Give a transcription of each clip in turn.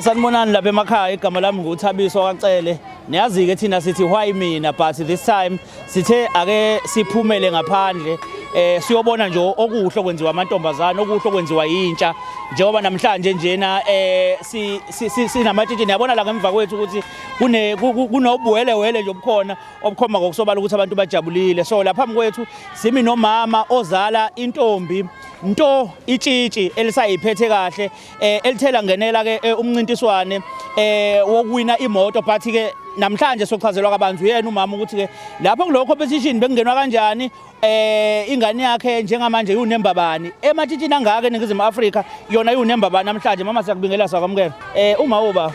Sanibonani lapha emakhaya, igama lami nguThabiso kaCele. Niyazi-ke thina sithi why mina, but this time sithe ake siphumele ngaphandle siyobona nje okuhle okwenziwa amantombazana, okuhle okwenziwa yintsha. Njengoba namhlanje njena sinamatshitshi, niyabona la ngemva kwethu ukuthi kunobuwelewele nje obukhona obukhomba ngokusobala ukuthi abantu bajabulile. So lapha phambi kwethu simi nomama ozala intombi nto itshitshi elisayiphethe kahle, elithela ngenela ke umncintiswane wokuwina imoto, but ke namhlanje sochazelwa kabanzi uyena umama ukuthi ke lapho kulo competition bekungenwa kanjani, ingane yakhe njengamanje unemba bani ematshitshini angaka eNingizimu Afrika, yona unemba bani namhlanje. Mama siyakubingelela, sakwamukela. Uma uba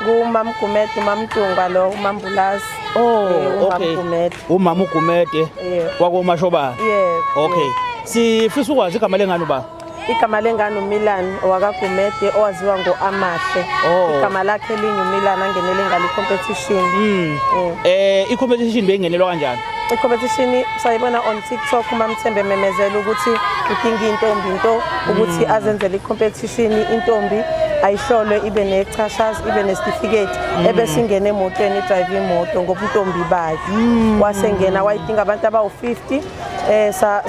ngumama Gumede, umama Mtunga lo, umama Mbulazi. Okay, umama uGumede wakoMashobana. Okay, sifisa ukwazi igama lengane uba. Igama lengane uMilan wakaGumede owaziwa ngoAmahle. Igama lakhe elinye uMilan angenele ngale competition. I-competition beyingenelwa kanjani? I-competition sayibona on TikTok, uMamthembe memezela ukuthi udinga intombi into ukuthi azenzele i-competition. Intombi ayihlolwe ibe nechashazi, ibe nesitifiketi, ebese ingene emotweni idrive imoto ngoba intombi bayo. Wasengena wayidinga abantu abawu-50.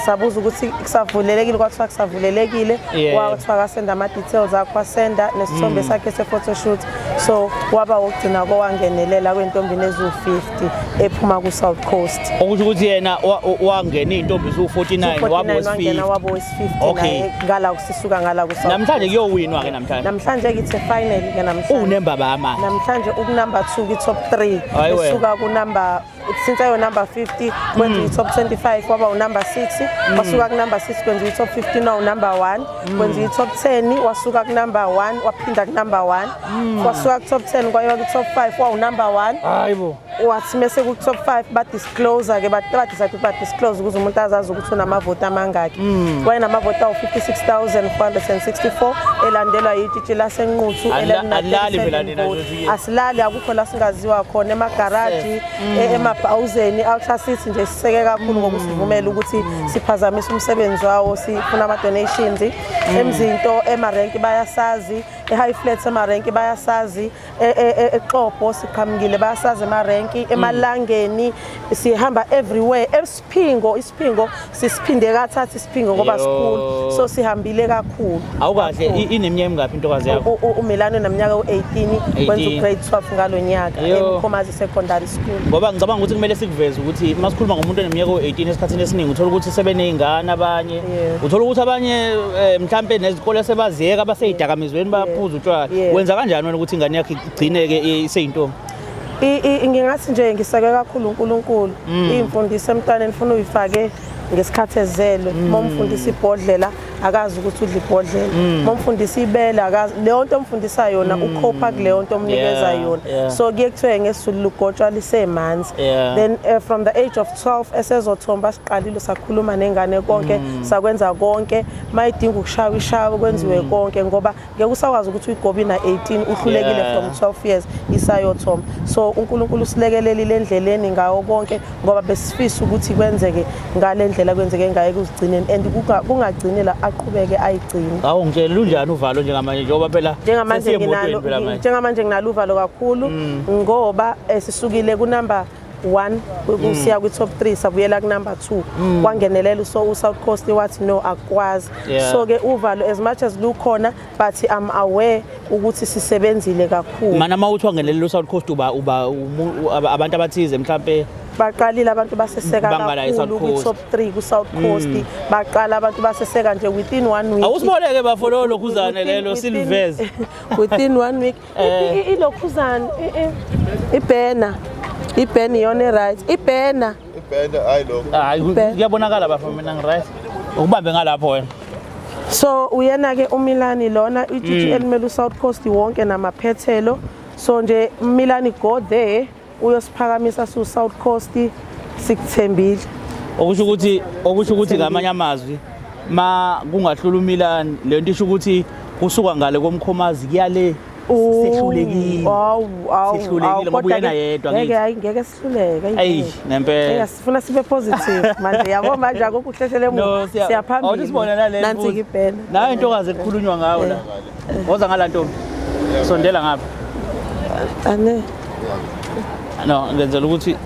Sabuza ukuthi kusavulelekile, kwathiwa kusavulelekile. Kwathiwa akasenda ama-details akho, wasenda nesithombe sakhe se-photoshoot. So waba ukugcina kowangenelela kwentombini eziwu-50 ephuma ku-South Coast. Okusho ukuthi yena wangena iy'ntombi eziwu-49 wabo wesi-50 ngala kusisuka ngala ku-South. Namhlanje kuyowinwa ke namhlanje. Namhlanje kithi final ke namhlanje. Unemba bamanje. Namhlanje ukunumber 2 ki-top 3 esuka ku-number, since ayo number 50 kwenza i-top 25 kwaba unumber 6, wasuka ku-number 6 kwenza i-top 15 na unumber 1, kwenza i-top 10 wasuka ku-number 1 waphinda ku-number 1, wasuka ku-top 10 kwayiwa ku-top 5 wa unumber 1. Hayibo. Wathi mase ku-top 5 badisclose ke badisclose ukuze umuntu azazi ukuthi unamavoti amangaki. Wayenamavoti awu-56,464 elandelwa yitshitshi lasenquthu asilali, akukho la singaziwa khona, emagaraji, emabhawuzeni, Ultra City nje siseke kakhulu ngokusivumela ukuthi siphazamise umsebenzi wawo, sifuna ama-donations. Emzinto, emarenki bayasazi, e-high flats emarenki bayasazi, eXhobo siqhamukile bayasazi emarenki, emalangeni sihamba everywhere. Isiphingo sisiphinde kathathu isiphingo ngoba sikhulu, so sihambile kakhulu. Awukahle ineminyaka emingaphi intokazi yakho? uMilano uneminyaka u-18 kwenza u-grade 12 ngalo nyaka eMkhomazi Secondary School. Ngoba ngicabanga ukuthi kumele sikuveze ukuthi masikhuluma ngomuntu oneminyaka u-18 esikhathini esiningi uthola ukuthi sebeney'ngane abanye, uthola ukuthi abanye mhlampe nezikole sebaziyeka baseyidakamizweni baphuza utshwala. Wenza kanjani wena ukuthi ingane yakho igcineke iseyintombi? Ngingathi nje ngiseke kakhulu uNkulunkulu. Iy'mfundiso emntwaneni funa uyifake ngesikhathi ezelwe. Uma umfundisa ibhodlela akazi ukuthi udla ibhodlela, uma umfundisa ibele akazi leyo nto omfundisa yona ukhopha kuleyo nto omnikeza yona. So kuye kuthiwe ngesizulu lugotshwa lisemanzi. Then from the age of 12 esezothomba siqalile sakhuluma nengane konke, sakwenza konke, mayidinga ukushawa ishawa kwenziwe konke ngoba ngeke usakwazi ukuthi uyigobe na 18 uhlulekile from 12 years isayothomba. So uNkulunkulu usilekelelile endleleni ngawo konke ngoba besifisa ukuthi kwenzeke ngale ndlela kwenzeke ngaye kuzigcineni and kungagcini la aqhubeke ayigcine. Hawu ngitshela lunjani uvalo njengamanje njengoba phela njengamanje nginalo uvalo kakhulu ngoba sisukile ku-number 1 kusiya kwi-top 3 sabuyela ku-number 2 kwangenelela uSouth Coast wathi no akwazi. So ke uvalo as much as lukhona but I'm aware ukuthi sisebenzile kakhulu. Mana mawuthi wangenelela uSouth Coast abantu abathize mhlambe baqalile abantu baseseka kakhulu ku-top 3 ku-South Coast, baqala abantu baseseka nje within 1 week. Awusiboleke bafolo lokhuzane lelo siliveze within 1 week. Ilokhuzane ibhena iyona right, ibhena hayi lo kuyabonakala bafo mina ngi right. ukubambe ngalapho wena. So uyena ke uMilani lona ijiji elimele uSouth Coast wonke namaphethelo. So nje Milani go there uyosiphakamisa su South Coast sikuthembile. Okusho ukuthi ngamanye amazwi ma kungahlula uMilani lento isho ukuthi kusuka ngale komkhomazi kuyale sehlulekile. Sehlulekile ngoba uyena yedwa ngeke sihluleke. Hey ngempela. Sifuna sibe positive manje yabo manje akukho uhlehlele emuva siyaphambili. Awusibona nale. Nansi kibhena. Nayo intokazi ekukhulunywa ngayo la. Woza ngala ntombi. Sondela ngapha. Ane. No ngenzela ukuthi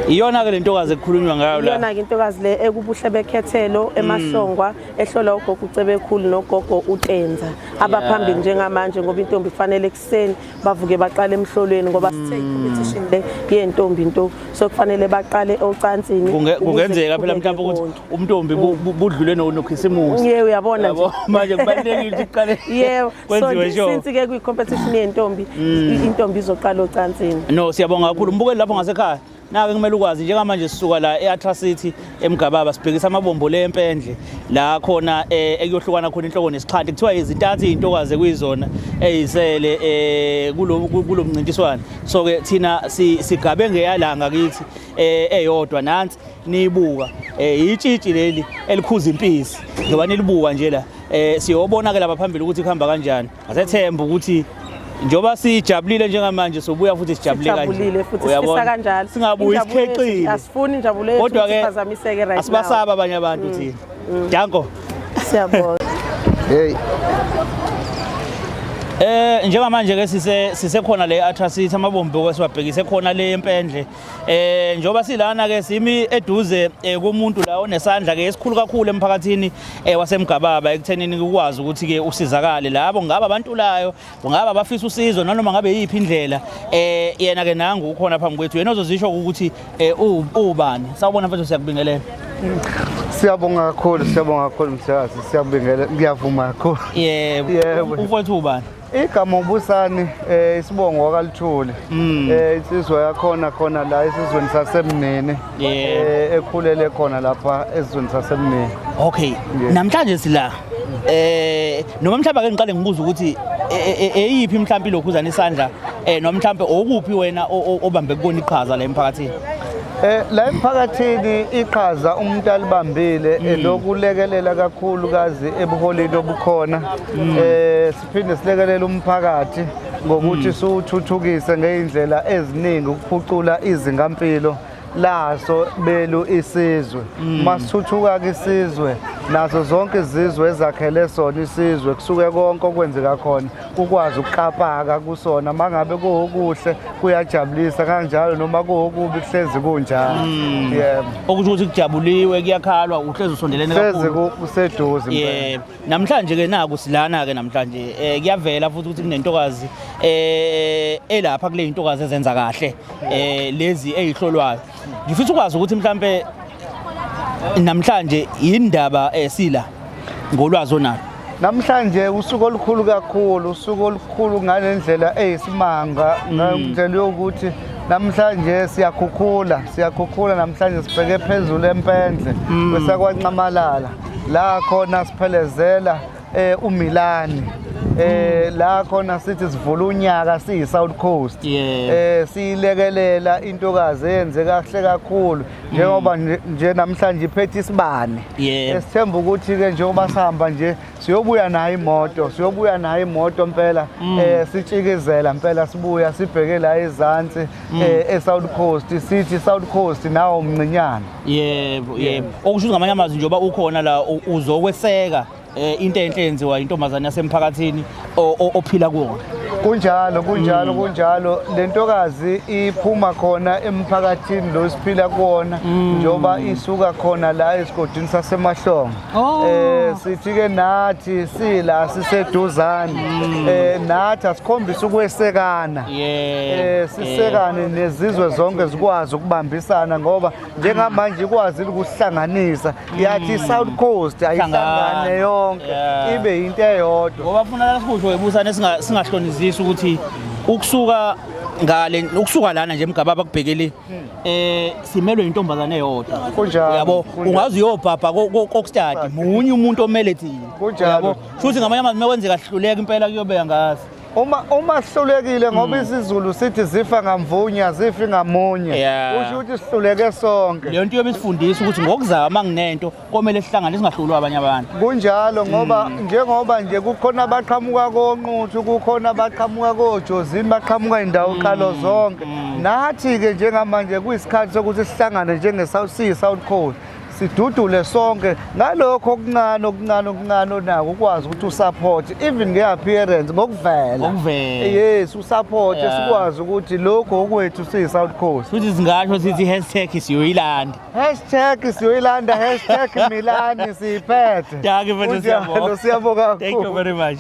iyona ke lentokazi ekukhulunywa ngayo la. Iyona ke intokazi le ekubuhle bekhethelo emahlongwa ehlola ugogo ucebe ekhulu nogogo uTenza abaphambili njengamanje ngoba intombi ifanele ekseni bavuke baqale emhlolweni ngoba sithe competition le yentombi into so kufanele baqale ocansini. Kungenzeka phela mhlawumbe ukuthi umntombi budlule noKhisimusi. Yebo uyabona nje manje kubalekile ukuthi iqale. Yebo kwenziwe show. Since ke kwi-competition yentombi intombi izoqala ocansini. No siyabonga kakhulu mbukeli lapho ngasekhaya. Nake kumele ukwazi njengamanje sisuka la eAtracity eMgababa sibhekisa amabombo leempendle la khona ekuyohlukana khona inhloko nesixhanti kuthiwa izintathu izintokazi kuyizona ezisele kulo mncintiswano. So ke thina sigabe ngeyalanga kithi eyodwa nansi niyibuka itshitshi leli elikhuza impisi ngoba nilibuka nje la siyobona ke lapha phambili ukuthi kuhamba kanjani. Asethemba ukuthi njoba sijabulile njengamanje sobuya futhi sijabule kanje. Sijabulile futhi sifisa kanjalo. Singabuyi isikhexile. Asifuni injabulo yethu iphazamiseke right now. Asibasaba abanye abantu thina. Danko. Siyabonga. Hey. Njengamanje ke sisekhona le Atracity amabombo kwesiwabhekise khona le empendle. Njoba silana ke simi eduze kumuntu la onesandla ke esikhulu kakhulu emphakathini waseMgababa ekuthenini ukwazi ukuthi ke usizakale labo ngaba abantulayo ngaba bafisa usizo noma ngabe yiphi indlela yena ke nangu ukhona phambi kwethu yena ozozisho ukuthi ubani sawubona mfethu siyakubingelela. Siyabonga kakhulu msakazi siyabingelela ngiyavuma kakhulu. Yebo ufowethu ubani? Igama uBusani isibongo wakaLithuli. Insizwa yakhona khona la esizweni saseMnene. Ekhulele khona lapha esizweni saseMnene. Okay. Namhlanje sila noma mhlawumbe ake ngiqale ngibuza ukuthi eyiphi mhlawumbe lokhuzana isandla noma mhlawumbe okuphi wena obambe kubona iqhaza la emphakathini? La emphakathini iqhaza umuntu alibambile lokulekelela kakhulu kazi ebuholini obukhona. Siphinde silekelela umphakathi ngokuthi siwuthuthukise ngeindlela eziningi ukuphucula izingampilo laso belu isizwe. Masithuthuka isizwe nazo zonke izizwe ezakhele sona isizwe kusuke konke okwenzeka khona ukwazi ukuqapaka kusona mangabe kuhle kuyajabulisa kanjalo noma kubi kuhlezi kunjalo. Yebo. Okusho ukuthi kujabuliwe kuyakhalwa uhlezi usondelene kakhulu. Hlezi kuseduze. Yebo. Namhlanje ke naku silana ke namhlanje kuyavela futhi ukuthi kunentokazi elapha kule intokazi ezenza kahle lezi ezihlolwayo. Ngifisa ukwazi ukuthi mhlambe namhlanje indaba sila ngolwazi onalo. Namhlanje usuku olukhulu kakhulu, usuku olukhulu ngalendlela eyisimanga ngandlela yokuthi namhlanje siyakhukhula namhlanje sibheke phezulu empendle kwesakwaNcamalala la khona siphelezela uMilani. La khona sithi sivula unyaka siyi South Coast. Siyilekelela intokazi eyenze kahle kakhulu njengoba nje namhlanje iphethe isibane. Sithemba ukuthi ke njengoba sihamba nje siyobuya nayo imoto mpela sitshikizela mpela sibuya sibheke la ezansi eSouth Coast sithi South Coast nawo umncinyane. Yebo. Okusho ngamanye amazwi njengoba ukhona la uzokweseka into enhle enziwa intombazana yasemphakathini ophila kuona. Kunjalo lentokazi iphuma khona emphakathini lo siphila kuona njoba isuka khona la esigodini sasemahlongo. Sithi ke nathi sila siseduzane nathi asikhombisa ukwesekana. Sisekane nezizwe zonke zikwazi ukubambisana ngoba njengamanje ikwazi ukuhlanganisa yathi South Coast ayihlangane yonke ibe into eyodwa ngoba ufuna la sikusho ebusane singahlonizisa ukuthi ukusuka ngale ukusuka lana nje emgababa kubhekeli simelwe intombazane eyodwa Kunjalo, yabo kunjalo. ungazi uyobhabha kokstadi munye umuntu omele thina Kunjalo. futhi ngamanye amazwi kwenzeka sihluleka impela kuyobeka ngazi Uma sihlulekile ngoba isiZulu sithi zifa ngamvunya zifi ngamunye Yeah. kusho ukuthi sihluleke sonke leyo nto yobesifundisa ukuthi ngokuzama nginento komele sihlangane singahlulwa abanye abantu kunjalo ngoba njengoba nje kukhona abaqhamuka konquthu kukhona abaqhamuka kojozini baqhamuka indawo qalo zonke nathi ke njengamanje kuyisikhathi sokuthi sihlangane South Coast sidudule sonke ngalokho okuncane nako ukwazi ukuthi usupport even ngeappearance ngokuvela yes usupport sikwazi ukuthi lokho okwethu siyi-South Coast futhi singasho sithi #siyoyilanda #siyoyilanda #Milani siyiphethe Danke mfethu siyabonga siyabonga kakhulu. Thank you very much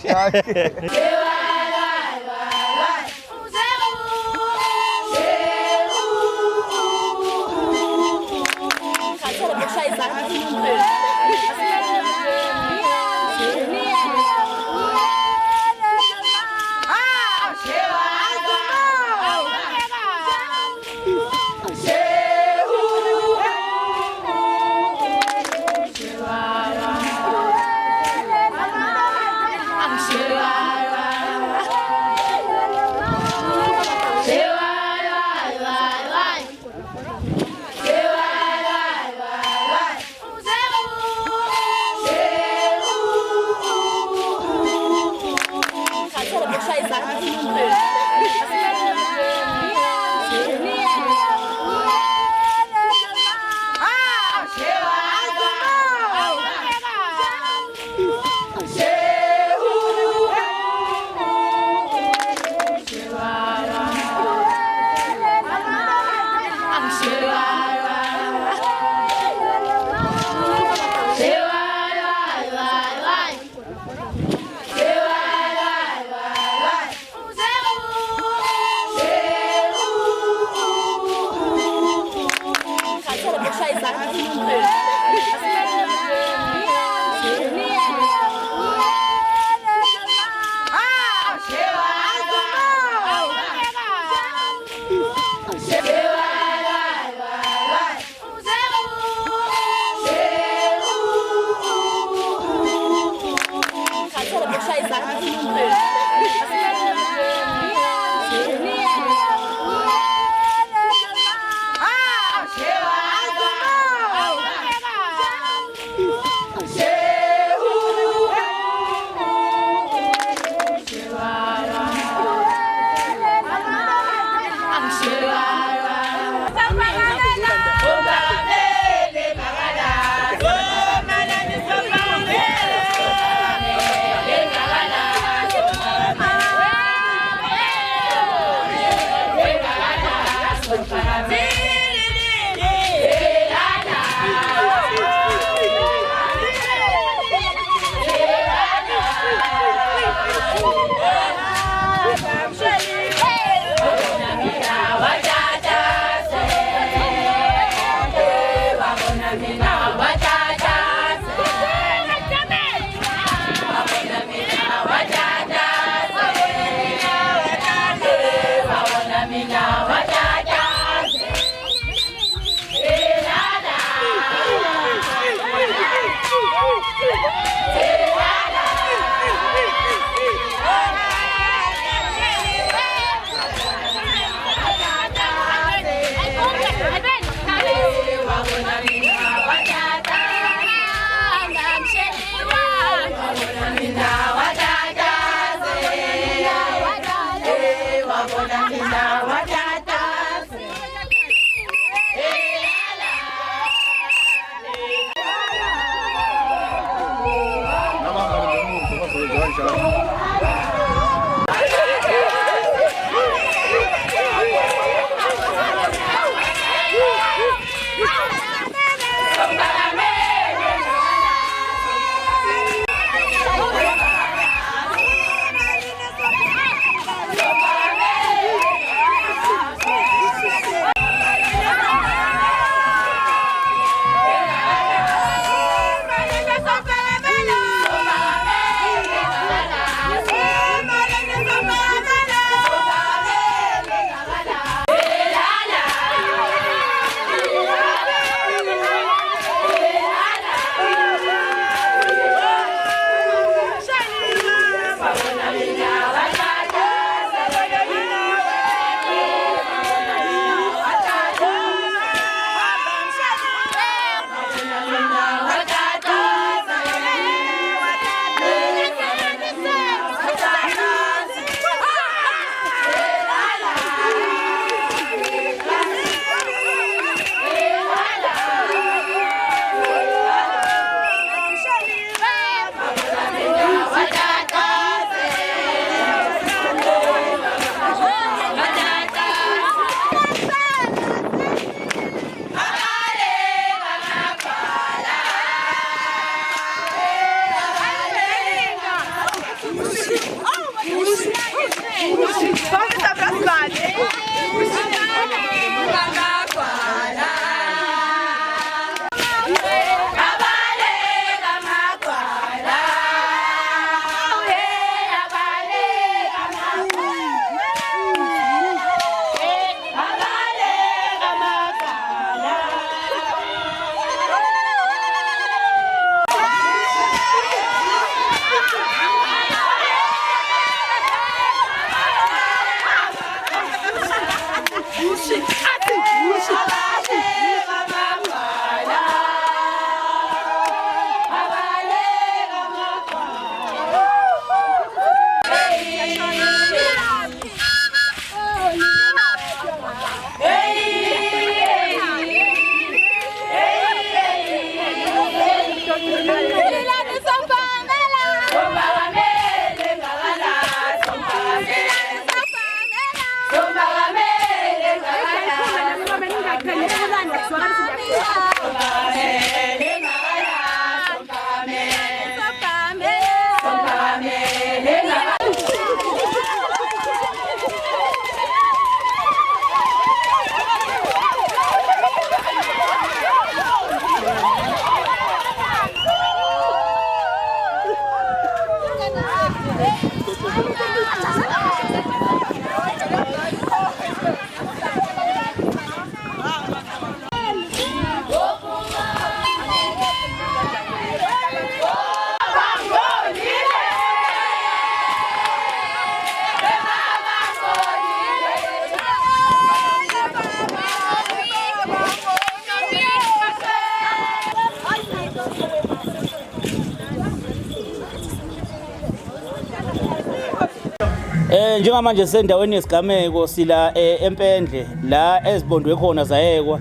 Njengamanje sendaweni yesigameko sila empendle la ezibondwe khona zayekwa.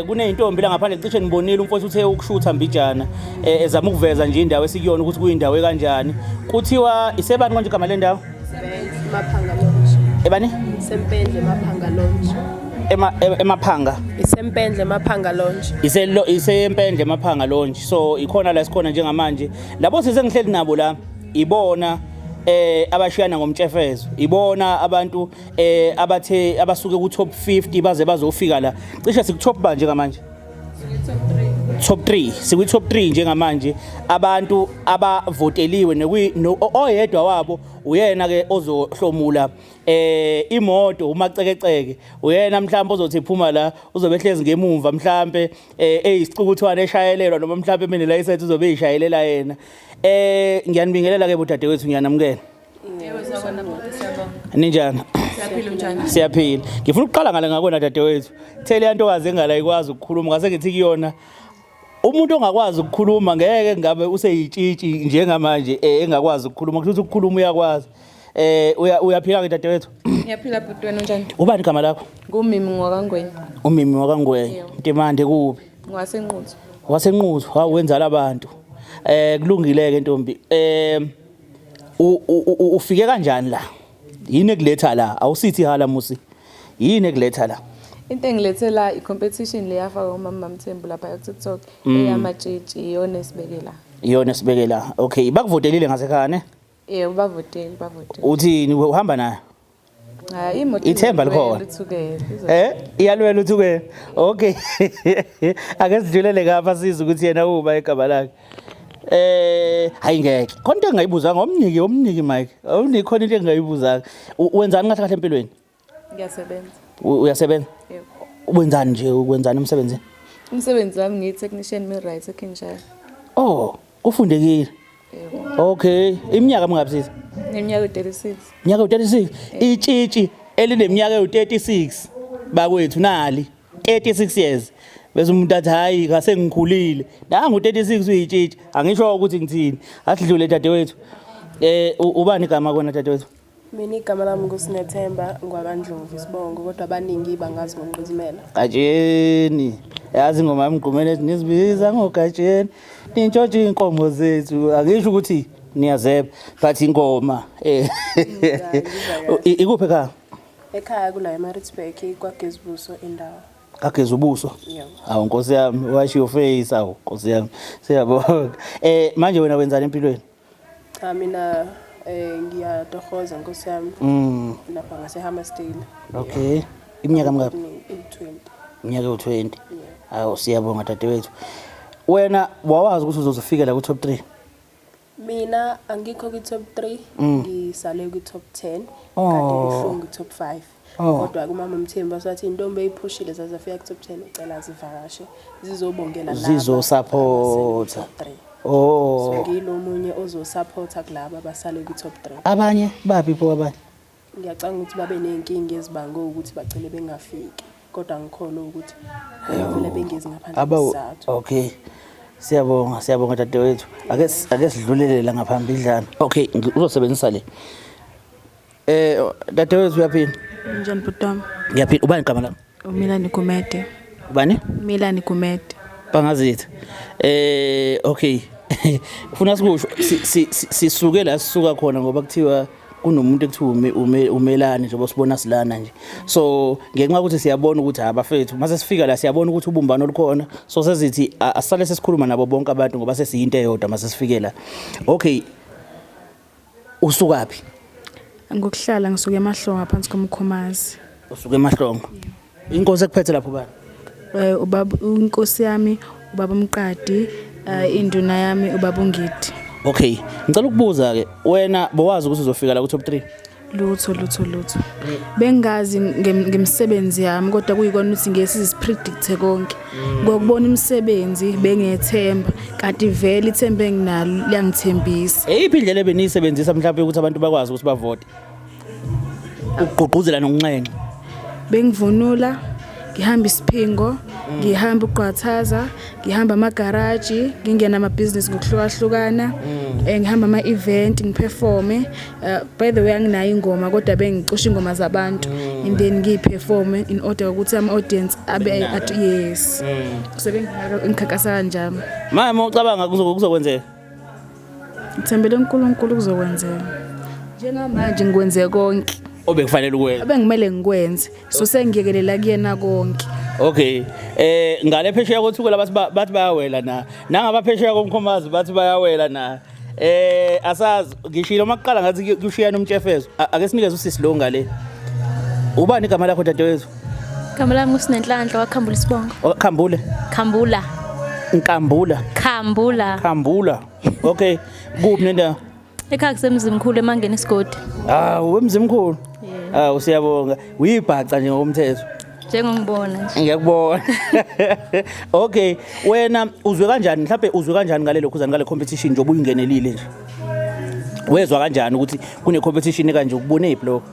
Kuneyintombi la ngaphandle cishe nibonile umfowethu uthe ukushutha mbijana ezama ukuveza nje indawo esikuyona ukuthi kuyindawo ekanjani. Kuthiwa isebani konje igama le ndawo? Maphanga Lodge. Ebani? Sempendle Maphanga Lodge. Emaphanga. Isempendle Maphanga Lodge. Isempendle Maphanga Lodge. So ikhona la sikhona njengamanje. Labo sisengihleli nabo la ibona abashiyana ngomtshefezo ibona abantu abathe abasuke ku top 50 baze bazofika la cishe siku top ba njengamanje top 3 sikwi top 3 njengamanje abantu abavoteliwe oyedwa wabo uyena ke ozohlomula imoto umacekeceke uyena mhlawumbe ozothi phuma la uzobe ehlezi ngemumva mhlawumbe eyisicukuthwana eshayelelwa noma mhlawumbe mina license uzobe eyishayelela yena ngiyanibingelela ke budade wethu ngiyanamukela Yebo sawona siyabonga. Ninjani? Siyaphila njani? Siyaphila. Ngifuna ukuqala ngale ngakona dade wethu. Thele yantokazi engala ikwazi ukukhuluma ngase ngithi kuyona umuntu ongakwazi ukukhuluma ngeke ngabe useyitshitshi njengamanje engakwazi ukukhuluma ukuthi ukukhuluma uyakwazi. Uyaphila ke dade wethu? Ngiyaphila bhuti wena njani? Ubani igama lakho? Ngumimi ngwakangwenya. Umimi wakangwenya. Mtimande kuphi? Ngwasenquthu. Wasenquthu, hawenza labantu. Kulungile ke ntombi. Ufike kanjani la? Yini ekuletha la? Awusithi hala musi. Yini ekuletha la? Into engilethela i-competition le yafaka umama Mthembu lapha ku TikTok eyamatshitshi iyona esibekela. Iyona esibekela. Okay, bakuvotelile ngasekhaya ne? Yebo bavoteli. Uthini uhamba nayo? Hayi imoto Ithemba likhona. Iyalwela uthukela. Okay. Ake sidlulele ngapha sizwe ukuthi yena uba igama lakhe. Hayi ngeke. Khona into engayibuza ngomniki Mike. Awunikhona into engayibuzanga. Wenzani kahle empilweni? Ngiyasebenza. Uyasebenza? Yebo. Wenzani nje ukwenzani emsebenzini? Umsebenzi wami ngiyi-technician millwright eKingshire. Oh, ufundekile. Yebo. Okay, iminyaka mingaphi sisi? Neminyaka 36. Minyaka u36. Itshitshi elineminyaka u36 bakwethu nali 36 years. Bese umuntu athi hayi ngase ngikhulile. Nangu 36 uyitshitshi. Angisho ukuthi ngithini. Asidlule dadewethu. Ubani igama kona dadewethu? Mina igama lami nguSinethemba ngwabandlovu Sibongo kodwa abaningi bangazi ngoNqizimela. Gatsheni. Yazi ngoma emgqumene nizibiza ngogatsheni. Nintshontshe inkomo zethu. Angisho ukuthi niyazeba but ingoma ikuphi ekhaya? Ekhaya kula eMaritzburg kwaGezibuso indawo. Kagezubuso. Yebo. Awu Nkosi yami wash your face awu Nkosi yami. Siyabonga. Manje wena wenzani empilweni? Cha mina ngiyatohoza Nkosi yami. Lapha ngaseHammersdale. Okay. Iminyaka mingaphi? 20. Iminyaka u20. Awu siyabonga dadewethu. Wena wawazi ukuthi uzozofika la ku top 3? Mina angikho ku top 3 ngisale ku top 10 kanti kuhlungu top 5 kodwa kumama Mthembu sathi intombi eyiphushile zazafika ku top 10 ucela zivakashe zizobongela laba zizo support. Oh so ngilomunye ozo supporta kulabo abasale ku top 3 abanye bapi pho abanye ngiyacanga ukuthi babe nenkinga ezibange ukuthi bagcine bengafiki kodwa ngikhona ukuthi vele bengezi ngaphandle kwesizathu. Okay. Siyabonga dadewethu. Ake sidlulele la ngaphambidlana. Okay, uzosebenzisa le. Dadewethu uyaphila? Njani butami? Ngiyaphila. Ubani igama lakho? Umilani Gumede. Ubani? Milani Gumede. Bangazitha. Okay. Ufuna sikusho sisuke la sisuka khona ngoba kuthiwa kunomuntu ekuthiwa umelane njengoba sibona silana nje. So ngenxa ukuthi siyabona ukuthi abafethu mase sifika la siyabona ukuthi ubumbano olukhona. So sezithi asale sesikhuluma nabo bonke abantu ngoba sesiyinto eyodwa mase sifike la. Okay. Usukaphi? Ngokuhlala ngisuke emahlongo ngaphansi komkhomazi. Usuke emahlongo. Inkosi ekuphethe lapho bani? Ubaba inkosi yami, ubaba Mqadi, induna yami ubaba Ungidi. Okay. Ngicela ukubuza ke wena bowazi ukuthi uzofika la ku top 3? Lutho. Bengazi ngemsebenzi yami kodwa kuyikona ukuthi ngiyesizipredict konke. Ngokubona imisebenzi bengethemba kanti vele ithembe nginalo liyangithembisa. Eyiphi indlela ebenisebenzisa mhlawumbe ukuthi abantu bakwazi ukuthi bavote? Ukugqugquzela nokunxenxa. Bengivunula, ngihamba isiphingo, ngihamba uqwathaza, ngihamba amagaraji, ngingena amabhizinisi ngokuhlukahlukana, ngihamba ama-event, ngiperforme. By the way anginayo ingoma kodwa bengicusha ingoma zabantu and then ngiyiperforme in order ukuthi ama-audience abe yes. So bengikhankasa kanjalo. Mama ucabanga kuzokwenzeka? Ngithembele uNkulunkulu kuzokwenzeka. Njengamanje ngikwenze konke Obekufanele ukwenza. abengimele ngikwenze, so sengiyekelela kuyena konke. Okay. Ngale phesheya kothukela bathi bayawela na. Nangabaphesheya komkhomazi bathi bayawela na. Asazi ngishilo maqala ngathi kushiyana umtshefezo. Ake sinikeze usisi lo ngale. Ubani igama lakho dadewethu? Igama lami uSinenhlanhla waKhambula Sibongo. Khambule. Khambula. Nkambula. Khambula. Khambula. Okay. Kuphi nenda? Ekhaya kusemzimkhulu eMangeni Isigodi. Wemzimkhulu. Usiyabonga. Uyibhaca nje ngomthetho. Njengongibona nje. Ngiyakubona. Okay, wena uzwe kanjani mhlawumbe uzwe kanjani ngale lokhuzana ngale competition nje obuyingenelile nje? Wezwa kanjani ukuthi kune competition kanje ukubone iphi lokho?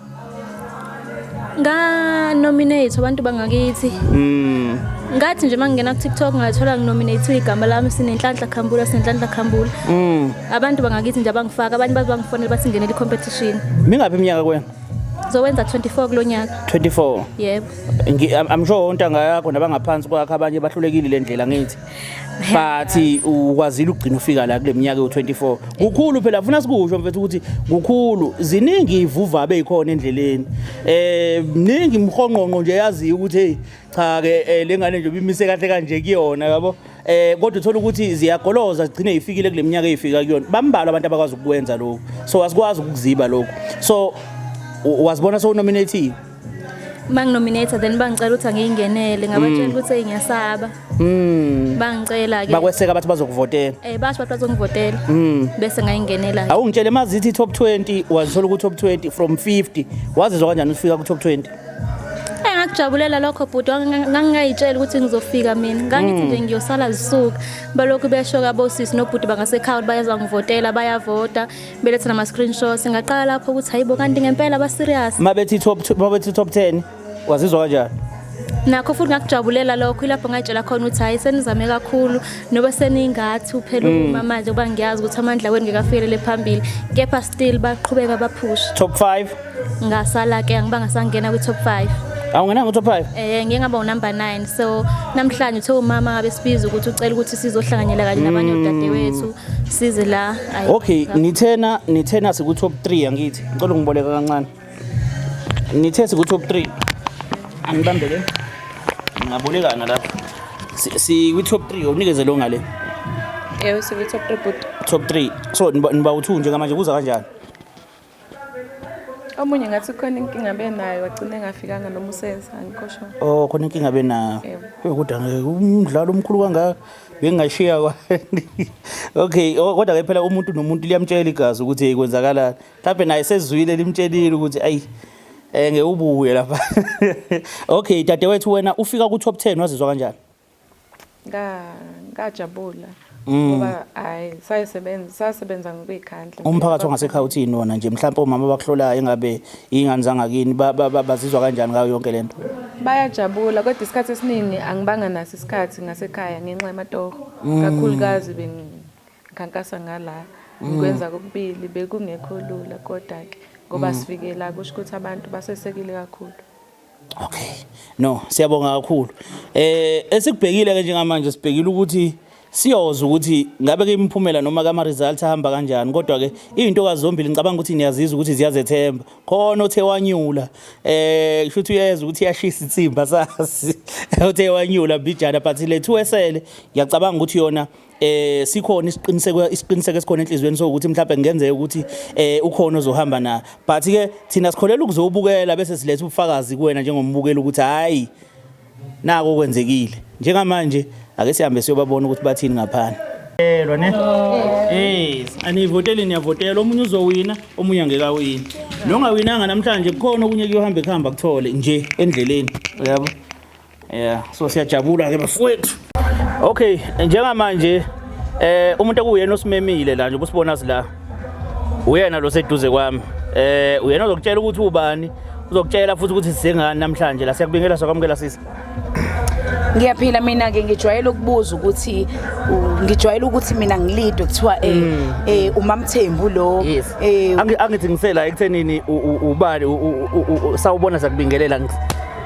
Nga-nominate abantu bangakithi. Ngathi nje mangingena ku-TikTok ngathola nginominate igama lami Sinenhlanhla Khambula, Sinenhlanhla Khambula. Abantu bangakithi nje abangifaka, abanye bathi bangifonela bathi ngingenele i-competition. Mingaphi iminyaka kwena? Zowenza 24 kulo nyaka. 24. Yebo. I'm sure ontanga yakho nabangaphansi kwakhe abanye bahlulekile le ndlela ngithi. But ukwazile ukugcina ufika la kule minyaka yo24. Kukhulu phela ufuna sikusho mfethu ukuthi kukhulu ziningi ivuva abeyikhona endleleni. Mningi imhonqonqo nje yazi ukuthi hey cha ke lengane nje bimise kahle kanje kuyona yabo. Kodwa uthola ukuthi ziyagoloza zigcine ifikile kule minyaka eyifika kuyona. Bambalwa abantu abakwazi ukwenza lokho. So asikwazi ukuziba lokho. So wazibona so nominated? Banginominate then bangicela ukuthi angiyingenele ngabatshela ukuthi ngiyasaba. Bangicela ke. Bakweseka bathi bazokuvotela. Basho bathi bazongivotela. Bese ngayingenela. Awungitshele mazithi top 20 wazithola ku top 20 from 50 wazizwa kanjani ufika ku top 20? Ngakujabulela lokho bhuti ngangingayitshela ukuthi ngizofika mina. Ngangithi nje ngiyosala zisuka. Balokhu besho kabosisi nobhuti bangasekhaya bayaza ngivotela bayavota beletha nama screenshots ngaqala lapho ukuthi hayibo kanti ngempela ba serious. Mabethi top 10 wazizwa kanjani? Nakho futhi ngakujabulela lokho ilapho ngayitshela khona ukuthi hayi senizame kakhulu noba seningathi uphela uma manje kuba ngiyazi ukuthi amandla wenu ngekafikele phambili kepha still baqhubeka bapush. Top 5 ngasala ke angibanga sangena kwi top 5. Awungena ku top 5? Ngiye ngaba number 9 so namhlanje uthe umama ngabe sibiza ukuthi ucela ukuthi sizohlanganyela kanye nabanye odadewethu size la. Okay, nithena siku top 3 angithi. Ngicela ungiboleka kancane. Nithe siku top 3. Angibambele. Ngabolekana lapha. Si kwi top 3 unikeze lo ngale. Yebo siku top 3 but Top 3. So niba u2 nje manje kuza kanjani? omunye ngathi khona inkinga benayo wagcina engafikanga noma usenza angikho sure. Oh khona inkinga benayo. Kodwa ngeke umdlalo omkhulu kangaka bengashiya kwa. Okay, kodwa ke phela umuntu nomuntu liyamtshela igazi ukuthi ekwenzakala. Mhlawumbe naye sezwile limtshelile ukuthi ayi ngeke ubuye lapha. Okay, dadewethu wena ufika ku top 10 wazizwa kanjani? Ngajabula ngoba sasebenza ngokuyikhandla. Umphakathi ongasekhaya uthini wona nje mhlawumbe omama bakuhlolayo engabe ingane zangakini bazizwa kanjani ngayo yonke lento? Bayajabula kodwa isikhathi esiningi angibanga naso isikhathi ngasekhaya ngenxa yematoho kakhulukazi bengikhankasa ngala ngikwenza kokubili bekungekho lula kodwa ke ngoba sifikela kusho ukuthi abantu basesekile kakhulu. Okay. No, siyabonga kakhulu. Esikubhekile ke njengamanje sibhekile ukuthi siyozwa ukuthi ngabe ke imphumela noma kama results ahamba kanjani kodwa ke izinto kazombili ngicabanga ukuthi niyazizwa ukuthi ziyazethemba khona othe wanyula kusho ukuthi uyeza ukuthi iyashisa insimba sasi othe wanyula bijana but le thuwesele ngiyacabanga ukuthi yona sikhona isiqiniseko esikhona enhlizweni sokuthi mhlawumbe ngenzeka ukuthi ukhona ozohamba na but ke thina sikholela ukuzobukela bese siletha ubufakazi kuwena njengombukeli ukuthi hayi nako kwenzekile njengamanje ake sihambe siyobabona ukuthi bathini ngaphana. Ne? Anivoteli niyavotela omunye uzowina omunye angeke awine. Nongawinanga namhlanje kukhona okunye kuyohamba kuthole nje endleleni. Yabo. Yeah, so siyajabula ke bafowethu. Okay, njengamanje umuntu okuyena osimemile la nje ubusibona sila. Uyena lo seduze kwami. Uyena uzokutshela ukuthi ubani, uzokutshela futhi ukuthi sizengani namhlanje la siyakubingelela sokwamukela sisi. Ngiyaphila mina ke ngijwayele ukubuza ukuthi ngijwayele ukuthi mina ngilidwe kuthiwa uMamthembu lo angithi ngisela ekuthenini ubani sawubona sakubingelela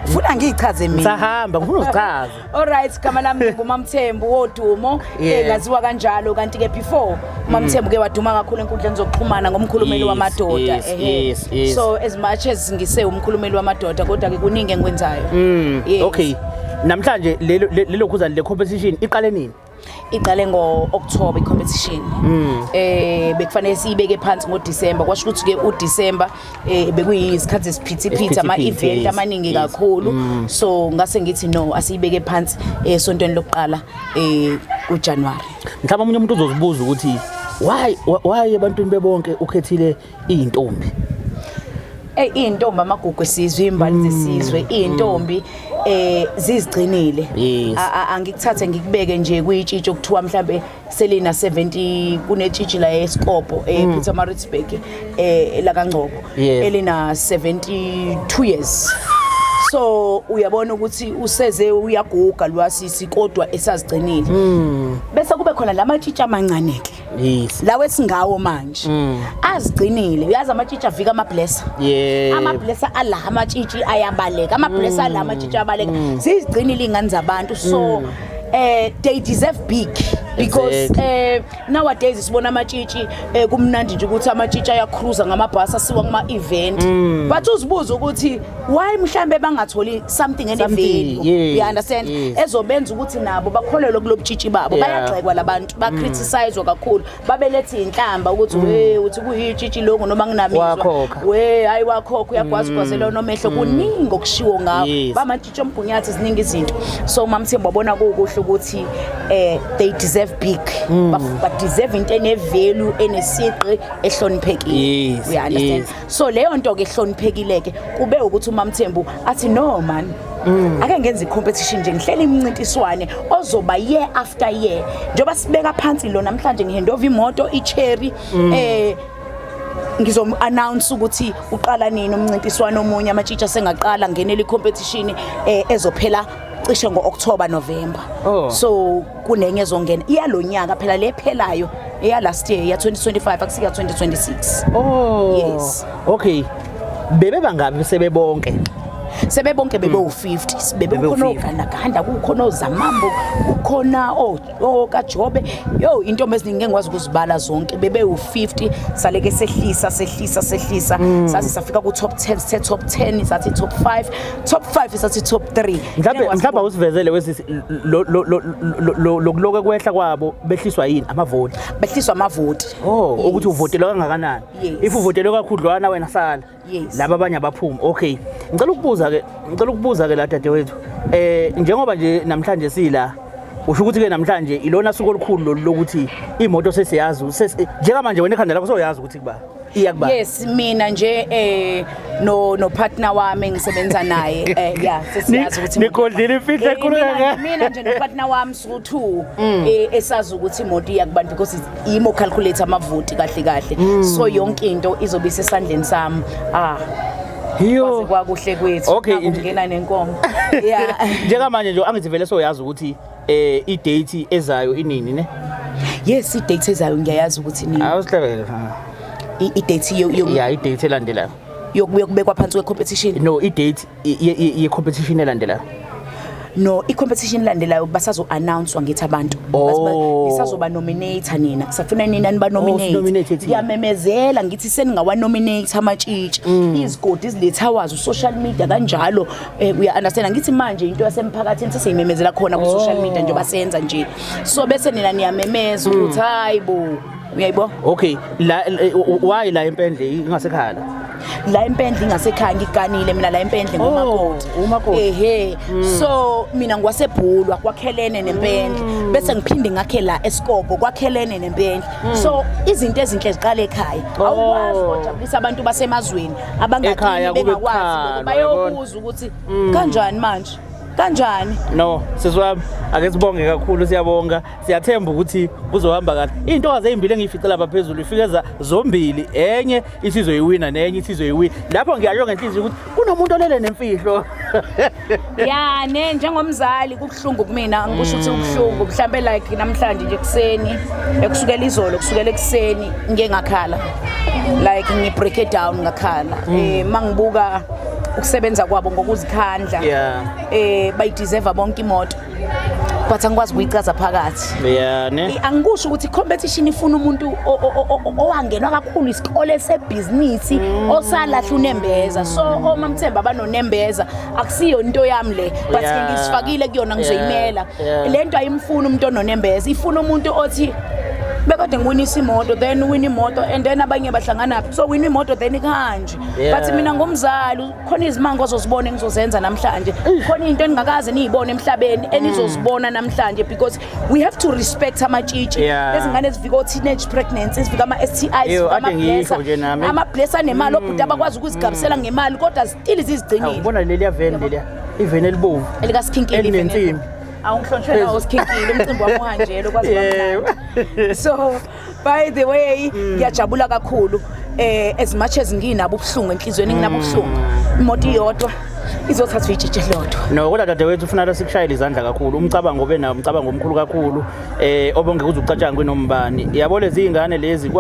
ufuna ngichaze mina sahamba ngifuna uzichaze alright kama lami nguMamthembu wodumo ngaziwa kanjalo kanti ke before uMamthembu ke waduma kakhulu enkundleni zokuxhumana ngomkhulumeli wamadoda so as much as ngise umkhulumeli wamadoda kodwa ke kuningi engikwenzayo okay namhlanje lelo khuzani le competition iqale nini iqale ngo-October i-competition bekufanele siyibeke phansi ngo-December kwasho ukuthi ke uDecember bekuyisikhathi esiphithiphithi ama-event amaningi kakhulu so ngase ngithi no asiyibeke phansi esontweni lokuqala kuJanuary. Mhlawumbe umunye umuntu uzozibuza ukuthi why ebantwini bebonke ukhethile intombi intombi amagugu esizwe imbali zesizwe intombi zizigcinile angikuthathe ngikubeke nje kuyitshitsho kuthiwa mhlambe selina 70 kunetshitshi la eSkopo ePietermaritzburg la kaNgcobo elina 72 years so uyabona ukuthi useze uyaguga lwasisi kodwa esazigcinile bese kube khona lamatshitsha amancane ke lawe esingawo manje azigcinile uyazi amatshitsha avika amablesser amablesser ala amatshitshi ayabaleka amablesser ala amatshitsha ayabaleka sizigcinile ingane zabantu so they deserve big because nowadays sibona amatshitshi kumnandi nje ukuthi amatshitshi ayacruisa ngamabhasi asiwa kuma event but uzibuza ukuthi why mhlambe bangatholi something ene value you understand ezobenza ukuthi nabo bakholelwe kulobutshitshi babo bayagxekwa labantu ba criticize kakhulu babelethe inhlamba ukuthi uthi kuyitshitshi longo noma nginamizwa hayi wakhokho uyagwaza kwazela nomehlo kuningi okushiwo ngawo bamatshitshi omgunyathi ziningi izinto so uMamthembu wabona kuhle ukuthi they deserve big but deserve into ene value enesiqi ehloniphekile you understand so leyo nto ke ehloniphekile ke kube ukuthi uMamthembu athi no man ake ngenze i-competition nje ngihlela imncintiswane ozoba year after year njoba sibeka phansi lo namhlanje ngihendova imoto iCherry ngizom-announce ukuthi uqala nini umncintiswano omunye amatshitsha sengaqala ngenela i-competition ezophela cishe ngo-October November so kunenye ezongena iyalonyaka phela lephelayo eya last year ya 2025 akusika 2026 yes okay bebe bangabe sebebonke sebebonke bebe u50 bebe ukhona ogandaganda kukhona ozamambo kukhona kaJobe yo intombi eziningi engikwazi ukuzibala zonke bebe u50 saleke sehlisa sathi safika ku top 10 sethe top 10 sathi top 5 sathi top 3 mhlawumbe usivezele wesi lokuloke kwehla kwabo behliswa yini amavoti behliswa amavoti ukuthi uvotelwa kangakanani if uvotelwe kakhudlwana wena sala laba abanye abaphuma okay ngicela ukubuza ke la dadewethu njengoba nje namhlanje sila usho ukuthi ke namhlanje ilona suku olukhulu lokuthi imoto sesiyazi njengamanje wena ekhanda lakho soyazi ukuthi kuba iyakuba yes mina nje no partner wami ngisebenza naye sesiyazi ukuthi nikodlile imfihlo enkulu kangaka mina nje no partner wami su2 esazi ukuthi imoto iyakubantu because imo calculate amavoti kahle so yonke into izobe isesandleni sami hiyo kwakuhle kwethu ngena nenkomo njengamanje nje angithi vele soyazi ukuthi i-date ezayo inini ne yes i-date ezayo ngiyayazi ukuthi nini awusihlebele i-date i-date elandelayo yokubuye kubekwa phansi kwe-competition no i-date ye-competition elandelayo no i-competition landelayo basazo-announcewa ngithi abantu nisazoba nominator nina kusafuna nina niba nominate ngiyamemezela ngithi seningawa-nominate amatshitshi izigodi eziletha wazi u-social media kanjalo uya-understand ngithi manje into yasemphakathini sesiyimemezela khona ku-social media njengoba senza nje so bese nina niyamemeza ukuthi hayi bo uyayibo okay why la empendle ingasekhaya la empendle ingasekhaya ngiganile mina la empendle ngomakoti so mina ngwasebhulwa kwakhelene nempendle bese ngiphinde ngakhe la eSkopo kwakhelene nempendle so izinto ezinhle ziqala ekhaya awukwazi ukujabulisa abantu basemazweni abangaqini bengakwazi bayobuza ukuthi kanjani manje kanjani? No, sisiwami ake sibonge kakhulu siyabonga. Siyathemba ukuthi kuzohamba kahle. Intokazi ezimbili engiyifice lapha phezulu ifikeza zombili. Enye isizoyiwina nenye isizoyiwina. Lapho ngiyasho ngenhliziyo ukuthi kunomuntu olele nemfihlo. Ya ne njengomzali kubhlungu kumina ngisho ukuthi ubhlungu mhlambe like namhlanje nje kuseni ekusukela izolo kusukela ekuseni ngeke ngakhala like ngi-break it down ngakhala mangibuka ukusebenza kwabo ngokuzikhandla bayideserve bonke imoto but angikwazi ukuyichaza phakathi ne angikusho ukuthi competition ifuna umuntu owangenwa kakhulu isikole sebhizinisi osalahla unembeza so omamthemba abanonembeza akusiyo into yami le but ngisifakile kuyona ngizoyimela lento ayimfuna umuntu ononembeza ifuna umuntu othi bekade ngiwinisa imoto then win imoto and then abanye bahlangana so win imoto then ikanje but mina ngomzali khona izimanga ozozibona engizozenza namhlanje khona into engingakaze niyibone emhlabeni enizozibona namhlanje because we have to respect amatshitshi lezingane ezifika teenage pregnancy ezifika ama STIs ama blessa nemali obhuti abakwazi ukuzigabisela ngemali kodwa still izigcinile ubona leli van leli iveni elibovu elika skinkile elinensimbi awungihlonishwe nawo skinkile umcimbi wami uhanjelo kwazi kwamhlanje so by the way ngiyajabula kakhulu as much as nginabo ubuhlungu enhlizweni nginabo ubuhlungu imoto iyodwa izothatha ijitshe lodwa no kodwa dadewethu ufuna sikushayela izandla kakhulu umcabango obenawo umcabango omkhulu kakhulu obonge uzucatshanga kwinombani yabo lezi izingane lezi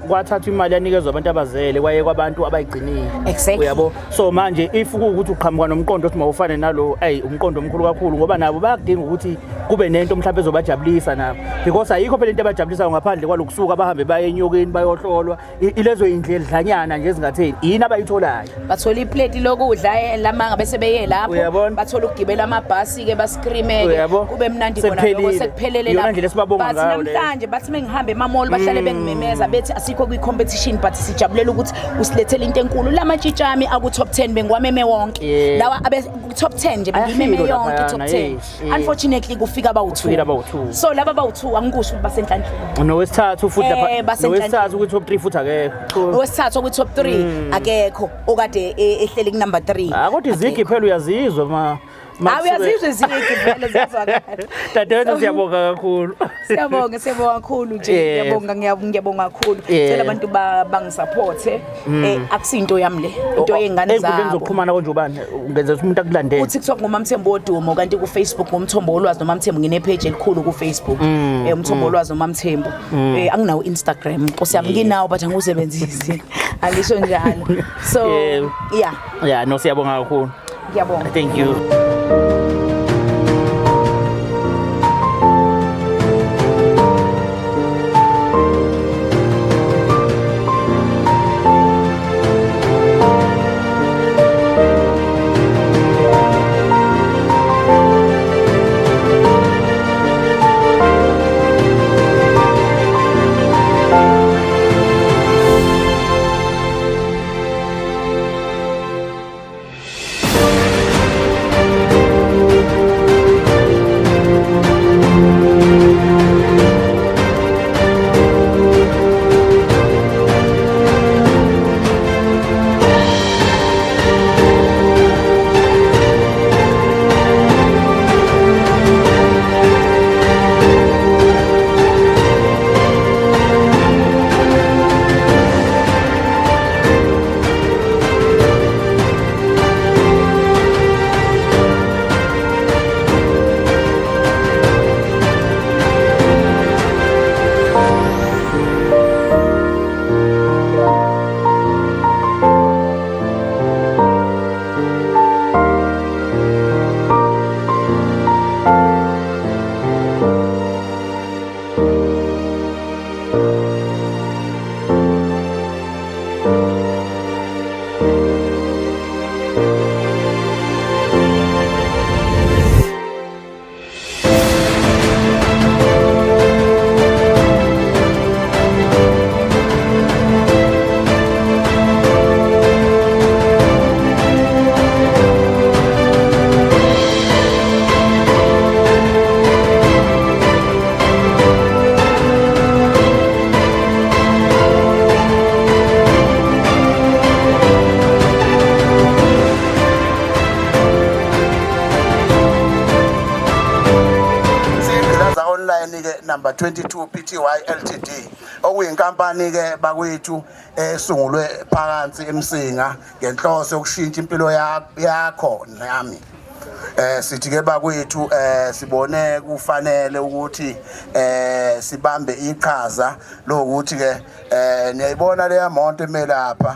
kwathatha imali yanikezwe abantu abazele kwaye kwabantu abayigcinile uyabo so manje if ukuthi uqhamuka nomqondo othi mawufane nalo umqondo omkhulu kakhulu ngoba nabo bayadinga ukuthi kube nento mhlawumbe ezobajabulisa nabo because ayikho phela into abajabulisa ngaphandle kwalokusuka bahambe baye enyokeni bayohlolwa ilezo indlela edlanyana nje ezingatheni yini abayitholayo bathola iplate lokudla lamanga bese beye lapho bathola ukugibela amabhasi ke bascreameke kube mnandi khona lokho sekuphelele lapho bathi namhlanje bathi mengihambe emamall bahlale bengimemeza bethi asikho kwi-competition but sijabulela ukuthi usilethele into enkulu lamatshitshami aku top 10 bengiwameme wonke lawa abe top 10 nje bengimeme yonke top 10 unfortunately kufika abawu2 so laba abawu2 angikusho ukuthi basenhlanhleni nowesithathu futhi lapha nowesithathu ku top 3 futhi akekho nowesithathu ku top 3 akekho okade ehlele ku number 3 kodwa izigi phela uyazizwa awuyazizwe izigi phela zizwakala dadewethu siyabonga kakhulu siyabonga kakhulu nje ngiyabonga kakhulu cela abantu bangisupporte akusinto yami le into yengane zabo enkundleni zokuxhumana konje ubani ungenza umuntu akulandele uTikTok ngomamthembu odumo kanti ku Facebook ngomthombo olwazi nomamthembu ngine page elikhulu ku Facebook umthombo olwazi nomamthembu anginawo Instagram Nkosi yami nginawo but angusebenzisi alisho njalo so yeah no siyabonga kakhulu ngiyabonga thank you number 22 Pty Ltd okuyinkampani ke bakwethu esungulwe phansi eMsinga ngenhloso yokushintsha impilo yakho nami. Sithi ke bakwethu sibone kufanele ukuthi sibambe iqhaza lokuthi ke niyayibona leya monto emelapha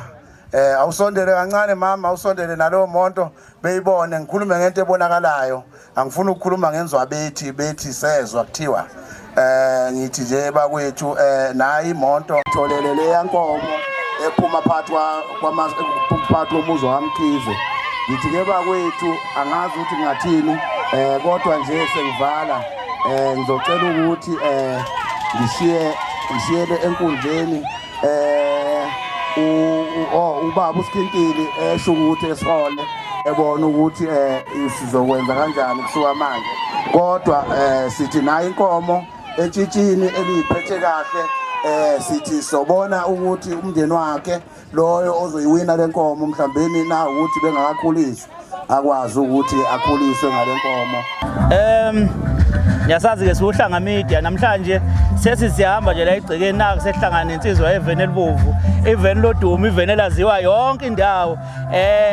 awusondele kancane mama awusondele nalowo monto beyibone ngikhulume ngento ebonakalayo angifuni ukukhuluma ngenzwa bethi sezwa kuthiwa ngithi nje bakwethu nayi imonto tholele leya nkomo ephuma phakathi komuzi waMkhize. Ngithi ke bakwethu angazi ukuthi ngathini kodwa nje sengivala ngizocela ukuthi ngishiyele enkundleni ubaba uSikhintili esho ukuthi esihole ebona ukuthi sizokwenza kanjani kusuka manje kodwa sithi nayi inkomo etshitshini eliphethe kahle sithi sobona ukuthi umndeni wakhe loyo ozoyiwina lenkomo mhlambeni na ukuthi bengakakhuliswa akwazi ukuthi akhuliswe ngalenkomo. Yasazi ke siuhlanga media namhlanje sesihamba nje la igcikeni naka sehlangana insizwa eveni elibovu eveni lodumo iveni elaziwa yonke indawo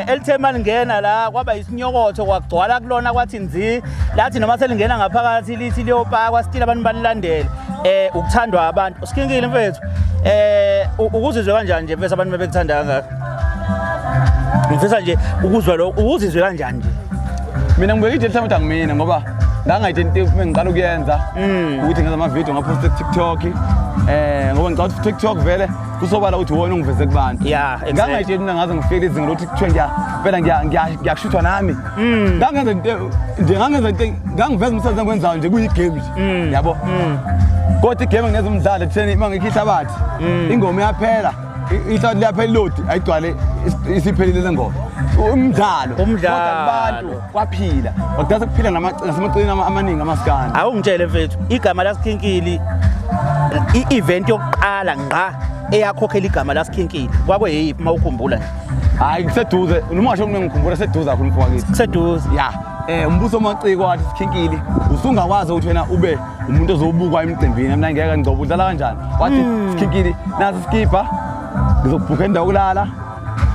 elithema lingena la kwaba isinyokotho kwagcwala kulona kwathi nzi lathi noma selingena ngaphakathi lithi liyopaka sitila abantu banilandele ukuthandwa abantu usikhingile mfethu ukuzizwe kanjani nje mfethu abantu bebekuthanda kangaka ngifisa nje ukuzwa lo ukuzizwe kanjani nje mina ngibeke nje mhlawumbe angimina ngoba ngangayidenti mengiqala ukuyenza ukuthi ngenza ama video ngaposta TikTok ngoba ngicela ukuthi TikTok vele kusobala ukuthi wona ungiveze kubantu ngangayidenti mina ngaze ngifike izinga lokuthi kuthiwe phela ngiyashuthwa nami ngangenza into ngangiveza umsebenzi engwenzayo nje kuyigame nje yabo kodwa igame ngenza umdlalo etheni mangikhitha abathi ingoma yaphela ihlathi liyaphela lodi ayigcwale isiphelile lengoma umdlalo abantu kwaphila wakudase kuphila nasemacini amaningi amasikani awungitshele mfethu igama laSikhinkili i-event yokuqala ngqa eyakhokhela igama laSikhinkili kwakwe yiphi mawukhumbula nje hayi kuseduze noma ngisho ngikhumbula seduze kakhulu mfowethu kuseduze ya umbuso wamaciko wathi Sikhinkili usungakwazi ukuthi wena ube umuntu ozobukwa emicimbini mina ngeke ngicela udlala kanjani wathi Sikhinkili nasi skipper ngizokubhuka indawo kulala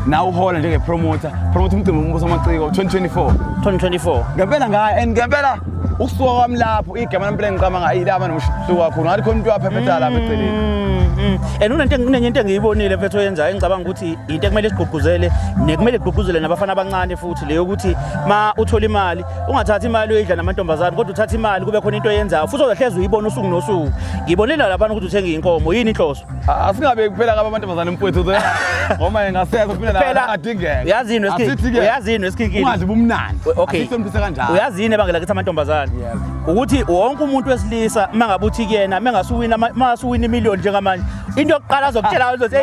na uhola njenge-promoter umcimbi wombuso wamaciko 2024 ngempela ngayo and ngempela ukusuka kwami lapho igama lempela engiqama ngayilaba nomhluko kakhulu ngathi khona umuntu waphephetha lapha eceleni unento engiyibonile mfethu oyenzayo engicabanga ukuthi into ekumele sigqugquzele nekumele igqugquzele nabafana abancane futhi leyo ukuthi ma uthola imali ungathathi imali uyidla namantombazane kodwa uthatha imali kube khona into oyenzayo futhi ozohleze uyibona usuku nosuku ngibonela lapha ukuthi uthenga inkomo yini inhloso asingabe kuphela kabantombazane mfowethu ngoma engaseza kuphela adingeka uyazini weSikhinkili ungazi bumnandi okay uyazini ebangela kithi amantombazane ukuthi wonke umuntu wesilisa mangabe uthi kuyena mangasuwina imillion njengamanje into yokuqala azokutshela ukuthi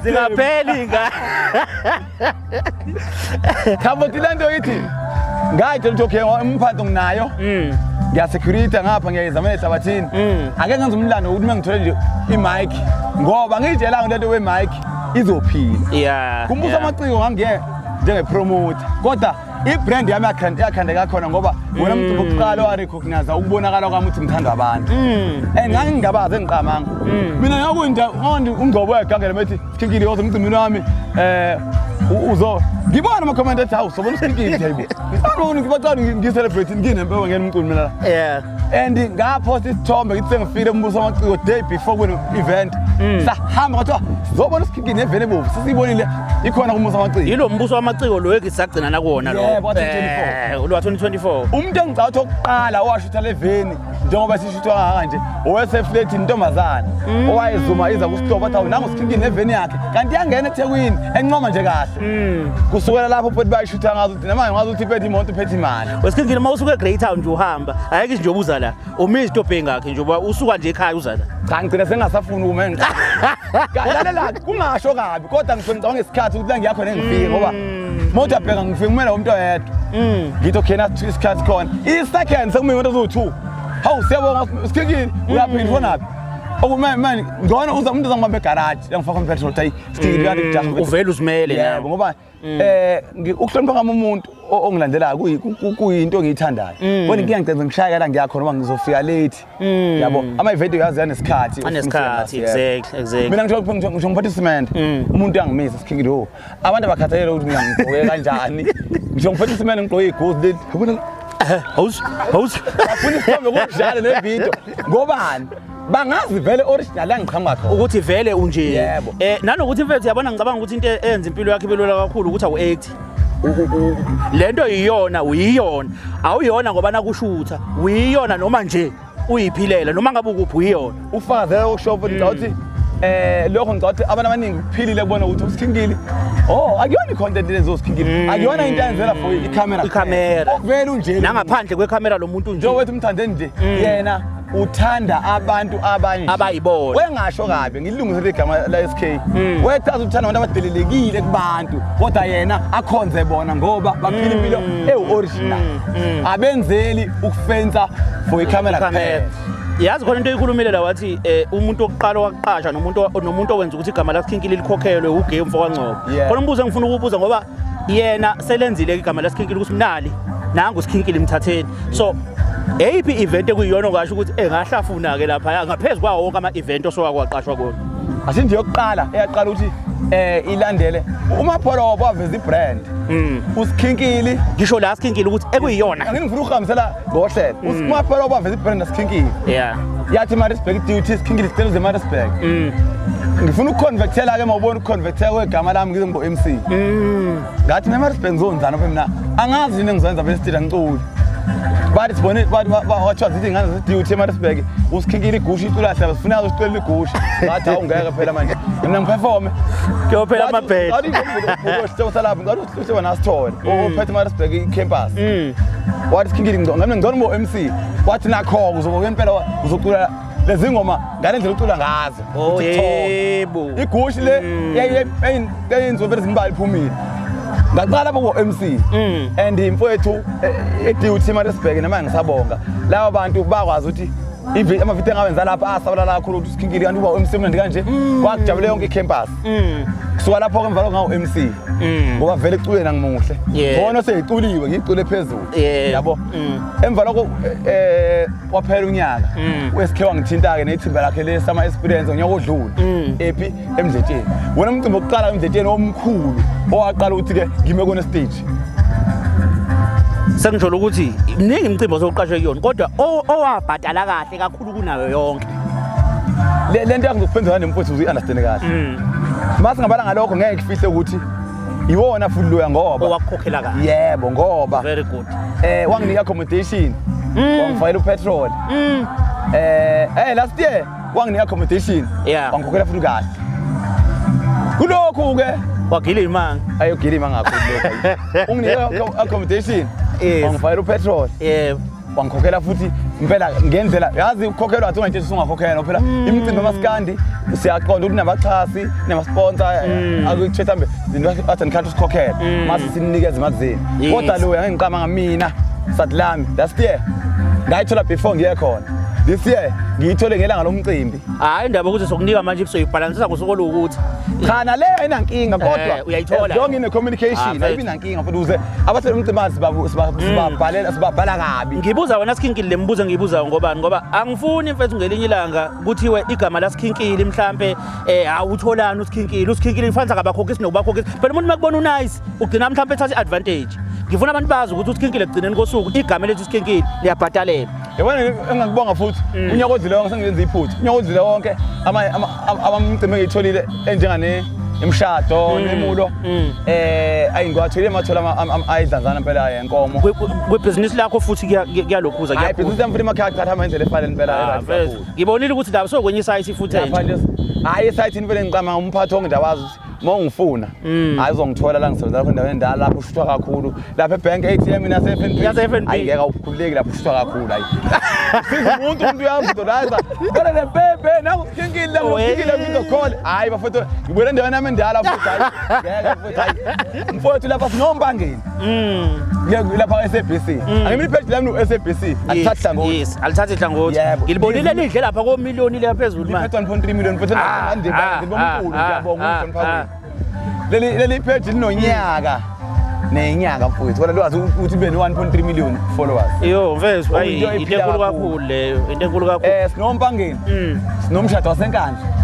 zingapheli ingane khabothi lento yithi ngayitshela ukuthi okay umphanto nginayo ngiyasecurity ngapha ngiyayizamela ehlabathini ake ngenza umlando ukuthi mangithole nje imic ngoba ngiyitshelanga lento wemic izophila kumbuso amaciko ngangiye njenge-promoter kodwa ibrand yami yakhandeka khona ngoba wena umuntu wokuqala owarecognize ukubonakala kwami ukuthi ngithandwa abantu ngangingabazi engiqamanga mina ngakuyinto ungcobo wegangela methi Sikhinkili yoze emcimbini wami ngibona ama-comment ethi hawu sobona uSikhinkili hayibo ngibacala ngicelebrate nginempewa ngena umculo mina la and ngaphosta isithombe ngithi sengifile umbuso wamaciko day before kwena-event sahamba ngathiwa sizobona uSikhinkili neveni ebovu sesiyibonile ikhona kumbuso wamaciko yilo mbuso wamaciko lo ekisagcina nakuwona lo wa 2024 umuntu engicala ukuthi oqala owashutha leveni njengoba sishuthwa ngaka nje oweseflethi intombazana owayezuma iza kusitopa athi awunanga uSikhinkili neveni yakhe kanti yangena eThekwini encoma nje kahle kusukela lapho futhi bayishutha ngazo ukuthi nama ngazi ukuthi iphethe imoto iphethe imali weSikhinkili mawusuka eGreytown nje uhamba ayeke nje ubuza la umise isitobhe ngakhe nje usuka nje ekhaya uza la cha ngicina sengasafuna ukumenza lalela kungasho kabi kodwa ngicela ngesikhathi ukuthi la ngiyakhona engifike ngoba moto abheka ngifike kumele umuntu oyedwa ngithi okay nathi isikhathi khona i-second sekumele umuntu ozo2 hawu siyabonga Sikhinkili uyaphinda khonaphi okumanje ngona uza umuntu uzangibamba egarage langifaka umpetrol tay stick kanti ngijahile uvela uzimele yebo ngoba ukuhlonipha umuntu ongilandelayo kuyinto engiyithandayo bona ngiyangicela ngishaya la ngiyakhona ngoba ngizofika late yabo ama event uyazi yanesikhathi exactly mina ngisho ngiphatha cement umuntu uyangimisa sikhingile ho abantu abakhathalele ukuthi mina ngigqoke kanjani ngisho ngiphatha cement ngigqoke ighost lady yabona house afuna isithombe kunjalo nevideo ngobani bangazi vele original angiqhamuka khona ukuthi vele unje nanokuthi mfethu yabona ngicabanga ukuthi into eyenza impilo yakhe ibelula kakhulu ukuthi awu-act lento yiyona uyiyona awuyona ngoba nakushutha uyiyona noma nje uyiphilela noma ngabe ukuphi uyiyona ufazela ukushopa ukuthi lokho ngicathi abantu abaningi kuphilile kubona ukuthi usikhingile akuyona icontent lezosikingile akuyona into ayenzela for icamera vele unje nangaphandle kwecamera lo muntu nje njengokuthi umthandeni nje yena uthanda abantu abanye abayibona wengasho kabi ngilungisele igama la SK wechaza uthanda abantu abadelelekile kubantu kodwa yena akhonze bona ngoba baphila impilo original abenzeli ukufensa for icamera kuphela yazi khona into eyikhulumile la wathi umuntu oqala waqasha nomuntu owenza ukuthi igama laSkhinkili likhokhelwe ugame mfokangcobo khona umbuzo engifuna ukubuza ngoba yena selenzile igama laSkhinkili kusimnali nangu Skhinkili mthatheni so eyiphi event ekuyiyona ngasho ukuthi engahlafuna ke lapha ngaphezulu kwawo wonke ama event osoka kwaqashwa kona asinje yokuqala eyaqala ukuthi ilandele uMapholobo waveza ibrand uSkhinkili ngisho la Skhinkili ukuthi ekuyiyona ngifuna ukuhambisela ngohlelo uMapholobo waveza ibrand naSkhinkili yathi Maritzburg duty Skhinkili sicela uze Maritzburg ngifuna ukuconvertela ke mawubona ukuconvertela kwegama lami ngize ngo MC ngathi Maritzburg ngizonzana phela mina angazi into engizenza vele sithida ngicula bathi sibone wathi zithi ngane ziduty eMaritzburg uSkhinkili igusha icula hlaba sifuna uzicela igusha ngathi awungeke phela manje mina ngiperforme kuyophela amabhedo athi ngizosho salapha ngathi uhleba nasithole ophethe eMaritzburg icampus wathi Skhinkili ngicela ngo MC wathi nakho uzokuya impela uzocula lezi ngoma ngalendlela ucula ngazo yebo igushi le yayinzo vele zimbali phumile ngaqala lapho ngo MC and imfowethu eduty Maritzburg nama ngisabonga labo bantu bakwazi ukuthi amavidiyo engawenza lapha asabala kakhulu ukuthi Skhinkili kanti uba MC manje kanje kwakujabule yonke icampus kusuka lapho ke mvalo ngawo MC ngoba vele icule nangimuhle khona seyiculiwe ngicule phezulu yabo emva lokho waphela unyaka wesikhe wangithinta ke nethimba lakhe lesama experience ngiyoko odlula ephi emdletsheni wona umcimbi oqala emdletsheni omkhulu owaqala ukuthi ke ngime kona stage sengisho ukuthi mningi imicimbi ozoqashwe kuyona kodwa owabhadala kahle kakhulu kunayo yonke lento yakuzokuphendula nemfowethu uzi-understand kahle mase ngabala ngalokho ngeke ngifihle ukuthi iwona futhi loya ngoba owakukhokhela kahle yebo ngoba very good wanginika accommodation wangifayela upetrol last year wanginika accommodation wangikhokhela futhi kahle kulokhu ke wagila imanga ayogila imanga kakhulu lokho unginika accommodation wangifayela upetrol wangikhokhela futhi impela ngendlela yazi ukukhokhelwa athi ungayitshela ungakhokhela phela imicimbi amaskandi siyaqonda ukuthi nabaxhasi namasponsor akuyithetha mbe zinto athi nikhantu sikhokhela mase sinikeze imali kodwa lo yangiqama ngamina sadlami last year ngayithola before ngiye khona this year ngiyithole ngelanga lomcimbi hayi indaba ukuthi sokunika manje isoyibalansisa ngosuku lokuthi khana leyo ayinankinga kodwa uyayithola long in communication ayibinankinga futhi uze abathela umcimbi sibabhala kabi ngibuza wena Skhinkili lembuzo ngiyibuza ngoba angifuni mfethu ngelinye ilanga kuthiwe igama laSkhinkili mhlambe awutholani uSkhinkili ufanele ngabakhokhisi nokubakhokhisi phela umuntu makubona unice ugcina mhlambe ethatha iadvantage ngifuna abantu bazi ukuthi uSkhinkili egcineni kosuku igama lethu uSkhinkili liyabhadalela yabona engakubonga futhi unyaka odlule wonke sengenza iphutha unyaka odlule wonke abamcimbi engiyitholile enjengane imshado nemulo ayingwatholile emathola ayidlanzana phela yenkomo kwebusiness lakho futhi kuyalokhuza hayi business yami futhi emakhaya hama indlela efanele phela ngibonile ukuthi ndaba sokwenye isite futhi hayi esayithini phela ngicama umphathi wonke ndawazi mongifuna hayi uzongithola la ngisebenza lapho endaweni endala lapho ushutha kakhulu lapha ebank ATM nase FNB ayingeka ukukhululeki lapho ushutha kakhulu hayi umuntu uyamdolaza kodwa nepepe naku Skhinkili la ngokukile video call hayi bafethu ngibona endaweni yami endala futhi hayi ngeke futhi hayi mfowethu lapha sinombangeni lapha SABC angimi page lami no SABC alithatha hlangothi yes alithatha hlangothi ngilibonile lihle lapha ko million le phezulu manje 1.3 million futhi ngibomkhulu ngiyabonga umphakathi leli page linonyaka nenyanga mfowethu wena lwazi ukuthi ube ne-1.3 million followers yo mfethu hayi into enkulu kakhulu leyo into enkulu kakhulu sinompangeni sinomshado wasenkandla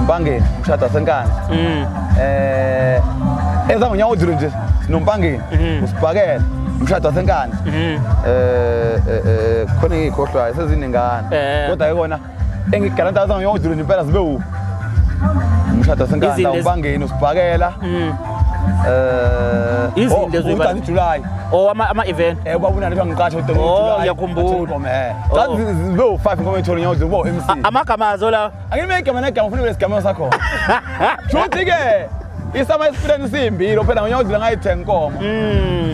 mpangeni umshado wasenkandla ezangonyawo-0 nje sinompangeni usibhakela umshado wasenkandla khona engiyikhohlwayo seziningana kodwa-ke kona engigaranta ezangonyawo-0 nje impela zibe umshado wasenkandla umpangeni usibhakela izinto zokuqala July ama-event babona lethi ngiqasha uDongo July ngiyakhumbula xa zibe u5 ngoba ngithola nyawo zibo MC amagama azo la angime igama negama ufuna lesigama sakho futhi ke isama experience simbili phela ngonyawo ngayi10 inkomo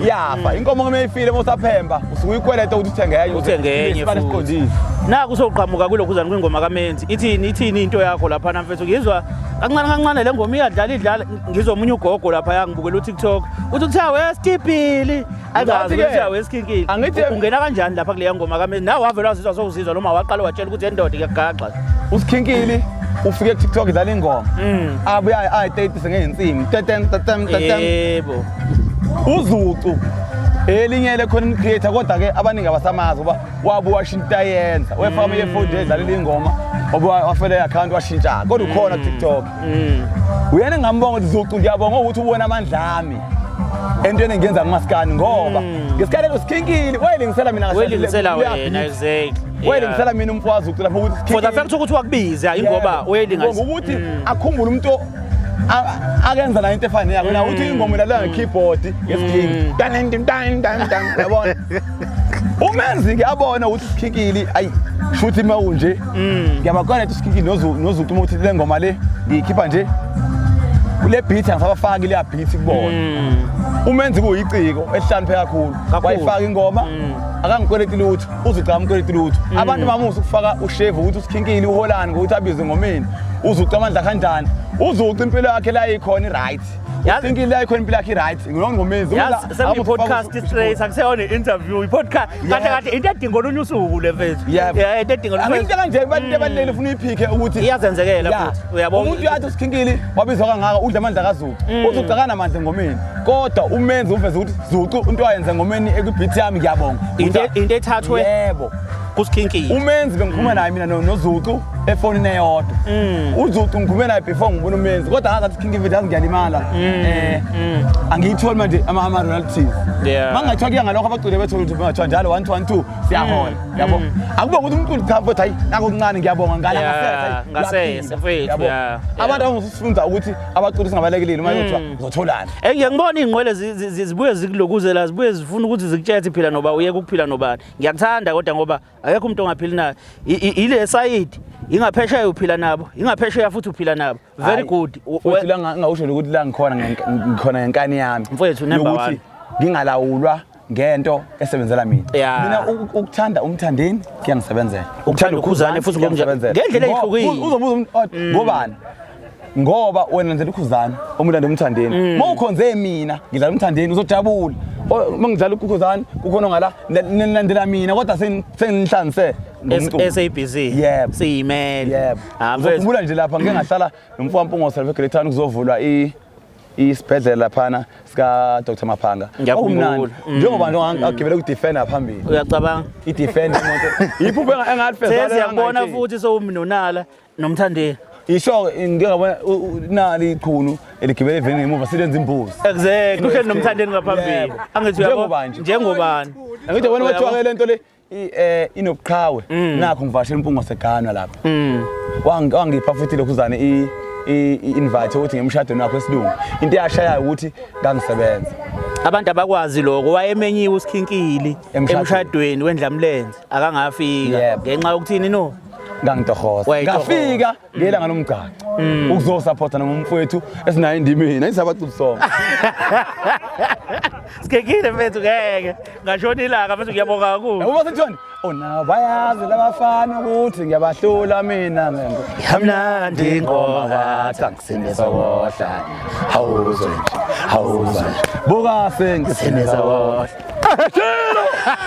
yafa inkomo ngome ifile mosaphemba usukuyikweleta ukuthi uthenge enye futhi naku soqhamuka kulokhuzana kwingoma kaMenzi ithini into yakho lapha namfethu ngizwa kancane le ngoma idlala ngizwa umunye ugogo lapha yangibukela uTikTok uthi kuthiwa wesitibhili angazi kuthiwa wesikhinkili ungena kanjani lapha kule ngoma kaMenzi nawe wavela wazizwa sowuzizwa noma waqala watshela ukuthi endoda ngiyagaxa usikhinkili ufike kuTikTok idlala ingoma abuya ayithethe ngeensimbi yebo uzucu elinye le content creator kodwa ke abaningi abasamazi ngoba wabuya washinta yenza wefama ye4 edlalela ingoma wabuya wafele account washintsha kodwa ukhona TikTok uyena ngambonga ukuthi Zucu ngiyabonga ukuthi ubona amandla ami entweni engenza kumaskani ngoba ngesikhathi losikhinkili wayelingisela mina wayelingisela wena exactly wayelingisela mina umfwazi Zucu lapho ukuthi for the fact ukuthi wakubiza ingoba wayelingisela ukuthi akhumbule umuntu akenza la into efana yakho na uthi ingoma idlala ngekeyboard ngesikhingi yabona uMenzi ngiyabona ukuthi isikhinkili ayi shuthi mawunje ngiyabakona ukuthi isikhinkili noZucu ukuthi le ngoma le ngiyikhipha nje kule beat angisabafaki le beat kubona uMenzi kuyiciko ehlanipheke kakhulu wayifaka ingoma akangikweleti lutho uZucu amkweleti lutho abantu bamusa ukufaka ushave ukuthi usikhinkili uholani ngokuthi abize ngomeni uZucu amandla kanjani uZucu impilo yakhe la ikhona right yazi la ikhona impilo yakhe right ngilongomezi yazi podcast straight akuseyona interview podcast kade into edinga olunye usuku le mfethu yeah into edinga olunye into kanje abantu abalele ufuna iphike ukuthi iyazenzekela futhi uyabona umuntu yathi usikhinkili wabizwa kangaka udla amandla kaZucu uZucu akana amandla ngomeni kodwa uMenzi uveze ukuthi Zucu into ayenza ngomeni ekubeat yami ngiyabonga into ethathwe yebo kusikhinkili uMenzi bengikhuluma naye mina noZucu efonini eyodwa uZucu ngikhulume naye before ngibona uMenzi kodwa ngathi isikhinkili yazi ngiyalimala angiyitholi manje ama royalties mangayithiwa kuya ngalokho abaculi bethu ukuthi bathiwa njalo 1 2 1 2 siyahola yabo akubonga ukuthi umculi comfort hayi nako kuncane ngiyabonga ngala ngasese mfethu abantu abangusifunda ukuthi abaculi singabalekelile uma yothiwa uzotholana ngiyangibona ingqwele zibuye zikulokuze la zibuye zifuna ukuthi zikutshetse phila noba uyeke ukuphila nobani ngiyakuthanda kodwa ngoba akekho umuntu ongaphili nayo ile side ingaphesheya uphila nabo ingaphesheya futhi uphila nabo very good futhi la ngawusho ukuthi la ngikhona ngenkani yami mfethu number 1 ngingalawulwa ngento esebenzela mina ukuthanda umthandeni kuyangisebenzela ukuthanda ukhuzane futhi ngendlela ehlukile uzobuza ngobani ngoba wena nenzela ukhuzane umuntu umthandeni mawukhonze mina ngidlala umthandeni uzojabula mangidlala ukhuzane kukhona ngala nilandela mina kodwa senihlanise SABC siyimele ngikhumbula nje lapha ngeke ngahlala nomfowampungo Salvegrethani kuzovulwa isibhedlela laphana sika Dr Maphanga ngiyakhumbula njengoba nje agibele ku defender phambili uyacabanga I defender imoto iphupho engalifeza siyabona futhi sowumnonala nomthandeni isho ngiyabona nali iqhunu eligibele eveni ngemuva silenza imbuzi exactly uhleli nomthandeni ngaphambili angithi uyabona njengobani angithi wena wathi lento le inobuqhawe nakho ngivashela impungo seGhana lapha wangipha futhi lokhuzane i-invite ukuthi ngemshadweni wakho esilungu into eyashayayo ukuthi ngangisebenza abantu abakwazi lokho wayemenyiwe usikhinkili emshadweni wendlamlenze akangafika ngenxa yokuthini no ngangitohoza ngafika ngelanga lomgcaco ukuzosupporta nomfowethu esinayo indimini ayisabaculi sonke sikekile mfethu ngeke ngashona ilanga mfethu ngiyabonga kakhulu yabo baseThoni ona bayazi labafana ukuthi ngiyabahlula mina ngento Yamnandi ingoma wathi ngisineza wohla hawuzwe buka sengisineza wohla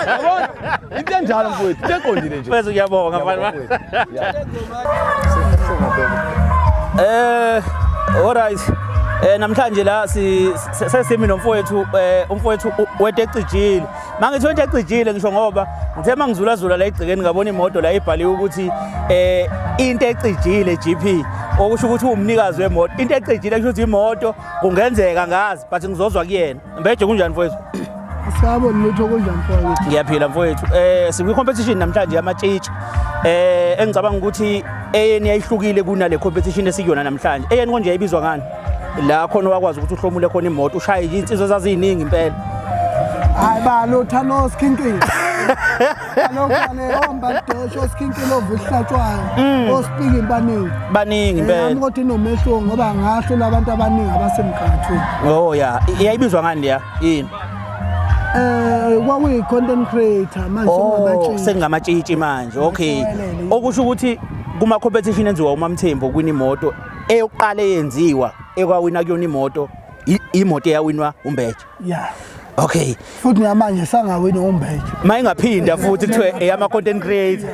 yabona into enjalo mfowethu teqondile nje bese ngiyabonga mfana alright namhlanje la sesimi nomfowethu umfowethu wetecijile mangithi wetecijile ngisho ngoba ngithe mangizula la egcikeni ngabona imoto la ibhaliwe ukuthi into ecijile GP okusho ukuthi umnikazi wemoto into ecijile kusho ukuthi imoto kungenzeka ngazi but ngizozwa kuyena mbeje kunjani mfowethu Sabona lutho kunjani mfowethu ngiyaphila mfowethu sikwi competition namhlanje yamatshitshi engicabanga ukuthi eyeni yayihlukile kunale competition esikuyona namhlanje eyeni konje yayibizwa ngani la khona wakwazi ukuthi uhlomule khona imoto ushaye insizwe zaziningi impela hayi balotha no skinking alokane omba dosho skinking ovihlatshwayo ospiki baningi impela ngokuthi nomehlo ngoba ngasho labantu abaningi abasemkhathweni oh yeah yayibizwa ngani ya yini kwakuyi content creator manje sengamatshitshi manje okay okusho ukuthi kuma competition enziwa uMamthembu kwini imoto eyoqala eyenziwa ekwawina kuyona imoto imoto eyawinwa uMbeje yeah okay futhi namanje sangawini uMbeje mayingaphinda futhi kuthiwe eyama content creator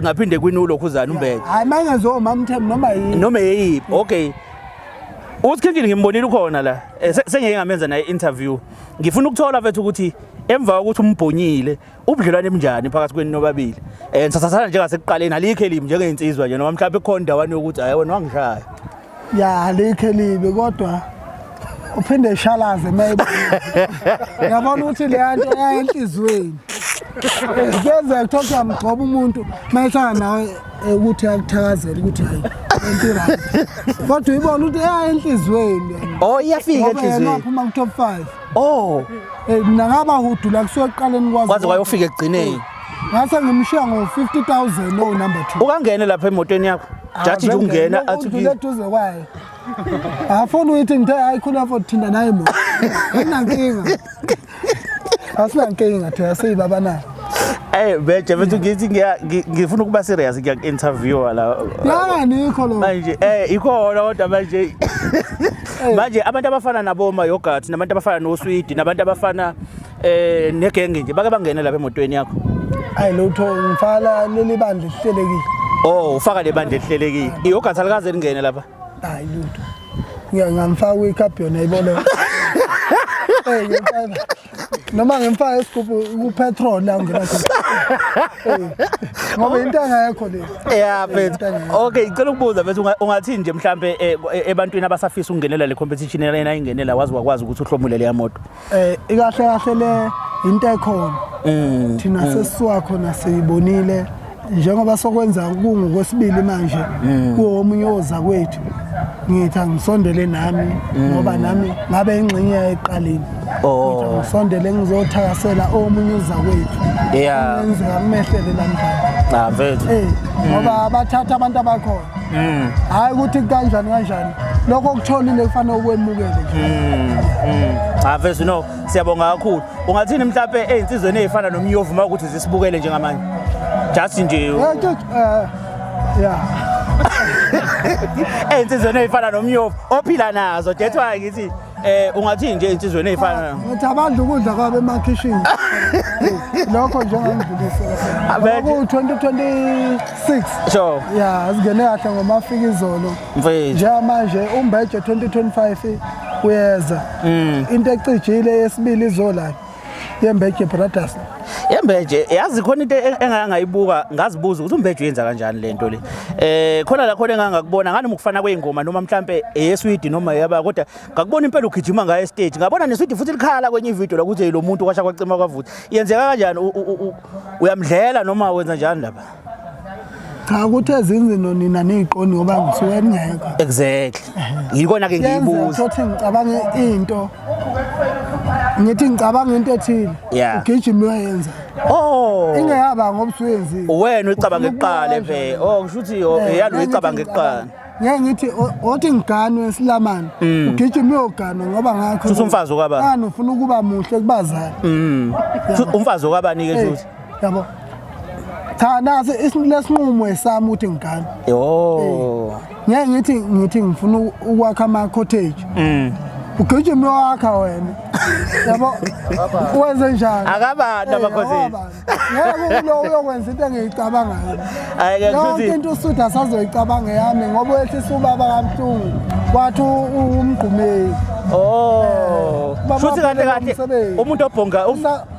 ngaphinde kwinulo khuzana uMbeje hayi mangezo uMamthembu noma yini okay uSkhingini ngimbonile ukhona la sengeke ngamenza naye interview ngifuna ukuthola mfethu ukuthi emva ukuthi umbhonyile ubudlelwane ebunjani phakathi kwenu nobabili sasasana njengasekuqaleni alikho elimi njengeinsizwa nje noma mhlawumbe khona ndawana ukuthi hayi wena wangishaya ya alikho elibi kodwa uphinde eshalaze maybe yabona ukuthi le nto yayenhlizweni ngeze kuthoka yamgcoba umuntu mayisana nawe ukuthi akuthakazela ukuthi hayi into right kodwa uyibona ukuthi yayenhlizweni oh iyafika enhlizweni ngaphuma ku top 5 oh mina ngaba hudula kusuka eqaleni kwaze kwayofika ekugcineni ngase ngimshiya ngo50,000 no number 2 ukangena lapha emotweni yakho jathi ungena athi uduze kwaye afuna ukuthi ngithe hayi khona for thinda naye mo inankinga asinankinga the asibaba na beje bethu ngithi ngifuna ukuba serious ngiya interview la nikho lo manje ikhona kodwa manje abantu abafana nabo yogurt nabantu abafana no sweet nabantu abafana negenge nje bake bangena lapha emotweni yakho hayi lutho ngifala leli bandla lihlelekile oh ufaka le bandla lihlelekile iyogurt alikaze lingene lapha hayi lutho ngiyangifaka icup yona ibole noma ngimfaka isigubhu kupetrol la ngena ngoba into angekho le yeah but okay ngicela ukubuza bese ungathini nje mhlambe ebantwini abasafisa ukungenela le competition lena ingenela wazi wakwazi ukuthi uhlomule le moto ikahle kahle le into ekhona thina sesiwakho nasibonile njengoba sokwenza kungokwesibili manje kuomunye oza kwethu ngithi ngisondele nami ngoba nami ngabe ingxenye eqaleni ngisondele ngizothakasela omunye uza kwethu yeah ngenzeka kumehlele lamhlanje mfethu ngoba abathatha abantu abakhona hayi ukuthi kanjani lokho kutholile kufanele ukwemukele mfethu no siyabonga kakhulu ungathini mhlawumbe einsizweni ezifana nomyovu makuthi zisibukele njengamanje just nje yeah insizweni ezifana nomyovu ophila nazo dethwa ngithi ungathini nje insizweni ezifana ngathi abadla ukudla kwabe emakhishini lokho njengangidlulisela ku 2026 sure yeah asingene kahle ngomafika izolo manje uMbeje 2025 uyeza into ecijile yesibili izola yeMbeje Brothers yeMbeje yazi khona into engangayibuka ngazibuza ukuthi uMbeje uyenza kanjani lento le khona la khona engangakubona ngani ukufana kweingoma noma mhlambe eyeswidi noma yaba kodwa ngakubona impela ugijima ngaye stage ngabona neswidi futhi likhala kwenye ivideo la ukuthi lo muntu kwasha kwacima kwavuthi yenzeka kanjani uyamdlela noma wenza njani lapha cha ukuthi ezinzino nina niqoni ngoba ngisuke ningekho exactly yikona ke ngiyibuza ukuthi ngicabange into ngithi ngicabanga into ethile ugijima uyenza ingehaba ngoba usuyenziwe wena ucabanga eqala vele kusho ukuthi yalo uyicabanga eqala ngeke ngithi othi ngiganwe esilamani ugijima uyogana ngoba ngakho futhi umfazi okwabani ngani ufuna ukuba muhle kubazali umfazi okwabani ke futhi yabo Cha nasi isilesinqumo esami uthi ngigane. Yo. Ngeke ngithi ngifuna ukwakha ama cottage. Ugijime wakha wena. Yabo wenze njani? Akabantu amakhosi. Ngeke lo uyokwenza into engiyicabangayo. Ayike futhi into uSutha asazoyicabanga yami ngoba wethi subaba kaMhlungu wathi umgqumeli. Oh. Futhi kahle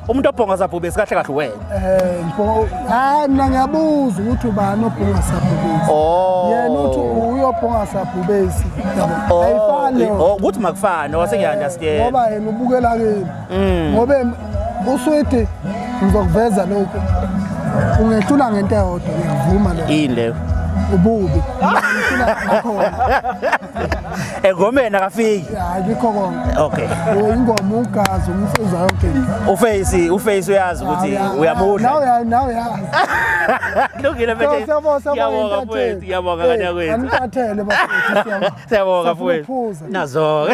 umuntu obhonga sabhubesi kahle wena. Hayi mina ngiyabuza ukuthi ubani obhonga sabhubesi. Yena uthi uyobhonga sabhubesi. Ayifani. Ukuthi makufane wasengiyaunderstand. Ngoba yena ubukela kimi. Ngoba uSwethi ngizokuveza lokho. Ungehlula ngento eyodwa ngiyavuma lo. Yini leyo? Ububi. Engomeni akafiki. Hayi ngikho konke. Okay. Ingoma ugazi umfuza yonke. Uface uyazi ukuthi uyamudla. Now yazi. Kulungile manje. Ngiyabonga mfowethu, ngiyabonga kana kwethu. Aniphathele bafowethu. Siyabonga mfowethu. Nazo.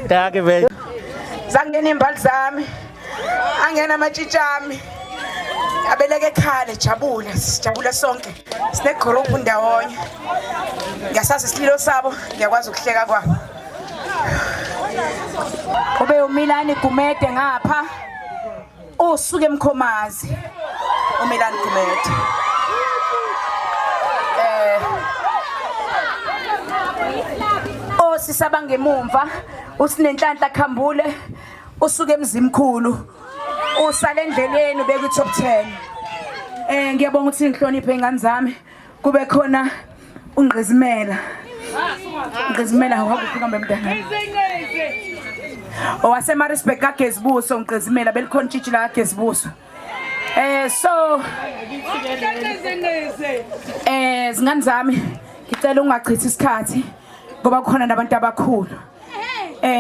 Take manje. Zangena imbali zami. Angena amatshitshami. Abeleke ekhaya jabula sijabula sonke sine group ndawonye ngiyasazi isililo sabo ngiyakwazi ukuhleka kwabo kube uMilani Gumede ngapha usuke eMkhomazi uMilani Gumede osisaba ngemumva usinenhlanhla Khambule usuke eMzimkhulu usale endleleni ubeka iTop 10 ngiyabonga ukuthi ngihloniphe ingane zami kube khona ungqizimela wakufika mbemntana owase Maritzburg kaGezibuso ungqizimela belikhona tshitshi la kaGezibuso so zingane zami ngicela ungachithi isikhathi ngoba khona nabantu abakhulu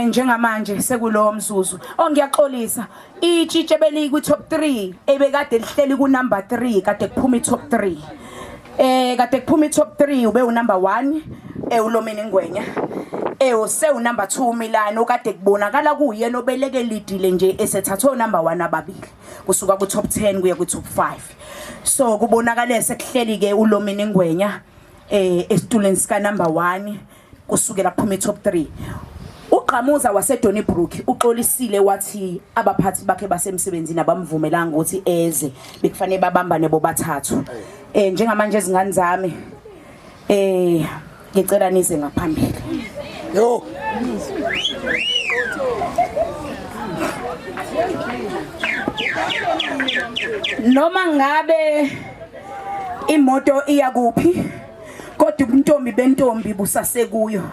njengamanje sekulowo mzuzu ngiyaxolisa itshitshe beli ku top 3 ebekade lihleli ku number 3 kade kuphuma i top 3 kade kuphuma i top 3 ube u number 1 uLomeni Ngwenya use u number 2 uMilani okade kubonakala kuyena obeleke lidile nje esethathe number 1 ababili kusuka ku top 10 kuya ku top 5 so kubonakala sekuhleli ke uLomeni Ngwenya esituleni sika number 1 kusukela kuphuma i top 3 uQamuza waseDonnybrook uxolisile wathi abaphathi bakhe basemsebenzini abamvumelanga ukuthi eze bekufanele babambane bobathathu njengamanje izingane zami ngicela nize ngaphambili yo noma ngabe imoto iya kuphi kodwa ubuntombi bentombi busasekuyo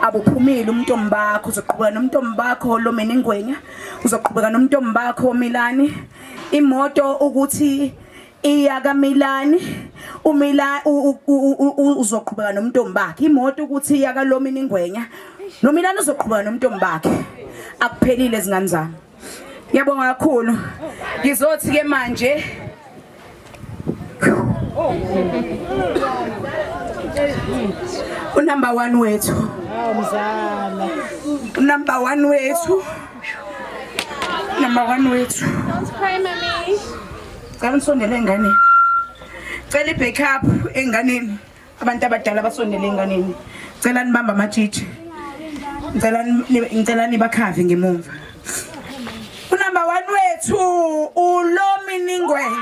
abuphumile umntombi bakho uzoqhubeka nomntombi bakho Lomeni Ngwenya uzoqhubeka nomntombi bakho Milani imoto ukuthi iya kaMilani uMilani uzoqhubeka nomntombi bakhe imoto ukuthi iya kaLomeni Ngwenya noMilani uzoqhubeka nomntombi bakhe akuphelile izingane zami ngiyabonga kakhulu ngizothi ke manje unumber 1 wethu mzala number 1 wethu cry mami cela nisondele engane cela ibackup enganeni abantu abadala basondele enganeni cela nibamba amajiji ngicela nibakhave ngemumva unumber 1 wethu uLomeni Ngwenya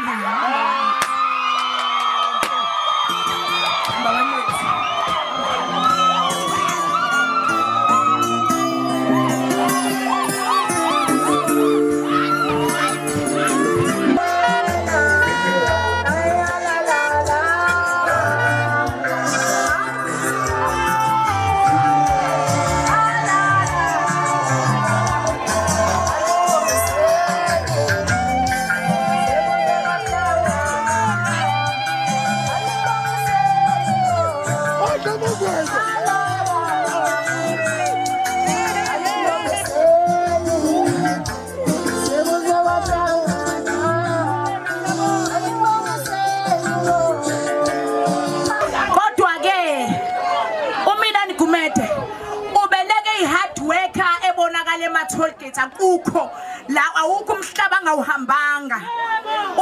akukho la awukho umhlaba ngawuhambanga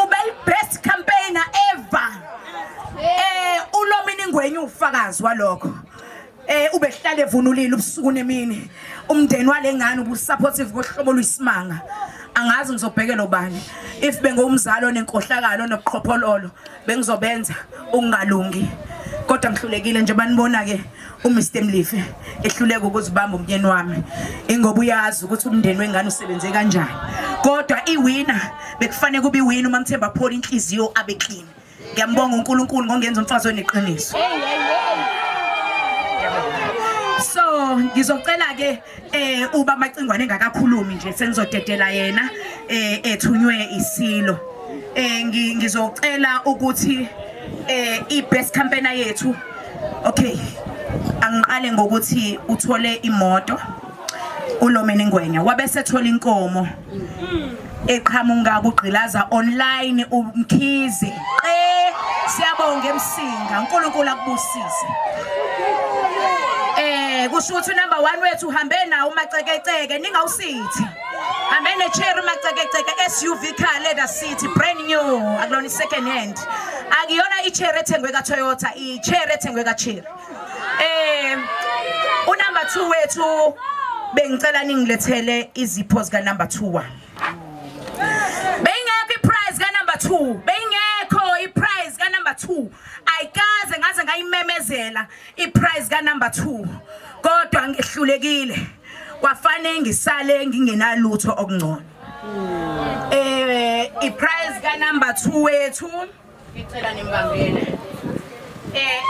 ube best campaigner ubufakazi walokho ubehlala evunulile ubusuku nemini umndeni walengane ubusupportive kohlobo luyisimanga angazi ngizobhekela ubani if bengumzalo nenkohlakalo noqhophololo bengizobenza ungalungi kodwa ngihlulekile nje banibona ke uMr Mlife ehluleka ukuzibamba umnyeni wami ingoba uyazi ukuthi umndeni wengane usebenze kanjani kodwa iwinner bekufanele kube iwinner uma ngithemba phola inhliziyo abe clean ngiyambonga uNkulunkulu ngongenza umfazi oneqiniso so ngizocela ke uba Macingwane engakakhulumi nje sengizodedela yena ethunywe isilo ngizocela ukuthi i-best campaigner yethu okay angiqale ngokuthi uthole imoto uLomeni Ngwenya wabese ethola inkomo eqhamuka kugqilaza online uMkhize siyabonga emsinga uNkulunkulu akubusise kusho ukuthi number 1 wethu uhambe nawo umacekeceke ningawusithi hambe necherry macekeceke SUV car leather seat brand new akulona second hand akuyona icherry ethengwe ka Toyota icherry ethengwe ka Cherry unumber 2 wethu bengicela ningilethele izipho zika number 2 bengekho iprize ka number 2 bengekho iprize ka number 2 ayikaze ngaze ngayimemezela iprize ka number 2 kodwa ngihlulekile kwafanele ngisale ngingenalutho okungcono iprize ka number 2 wethu ngicela nimbambele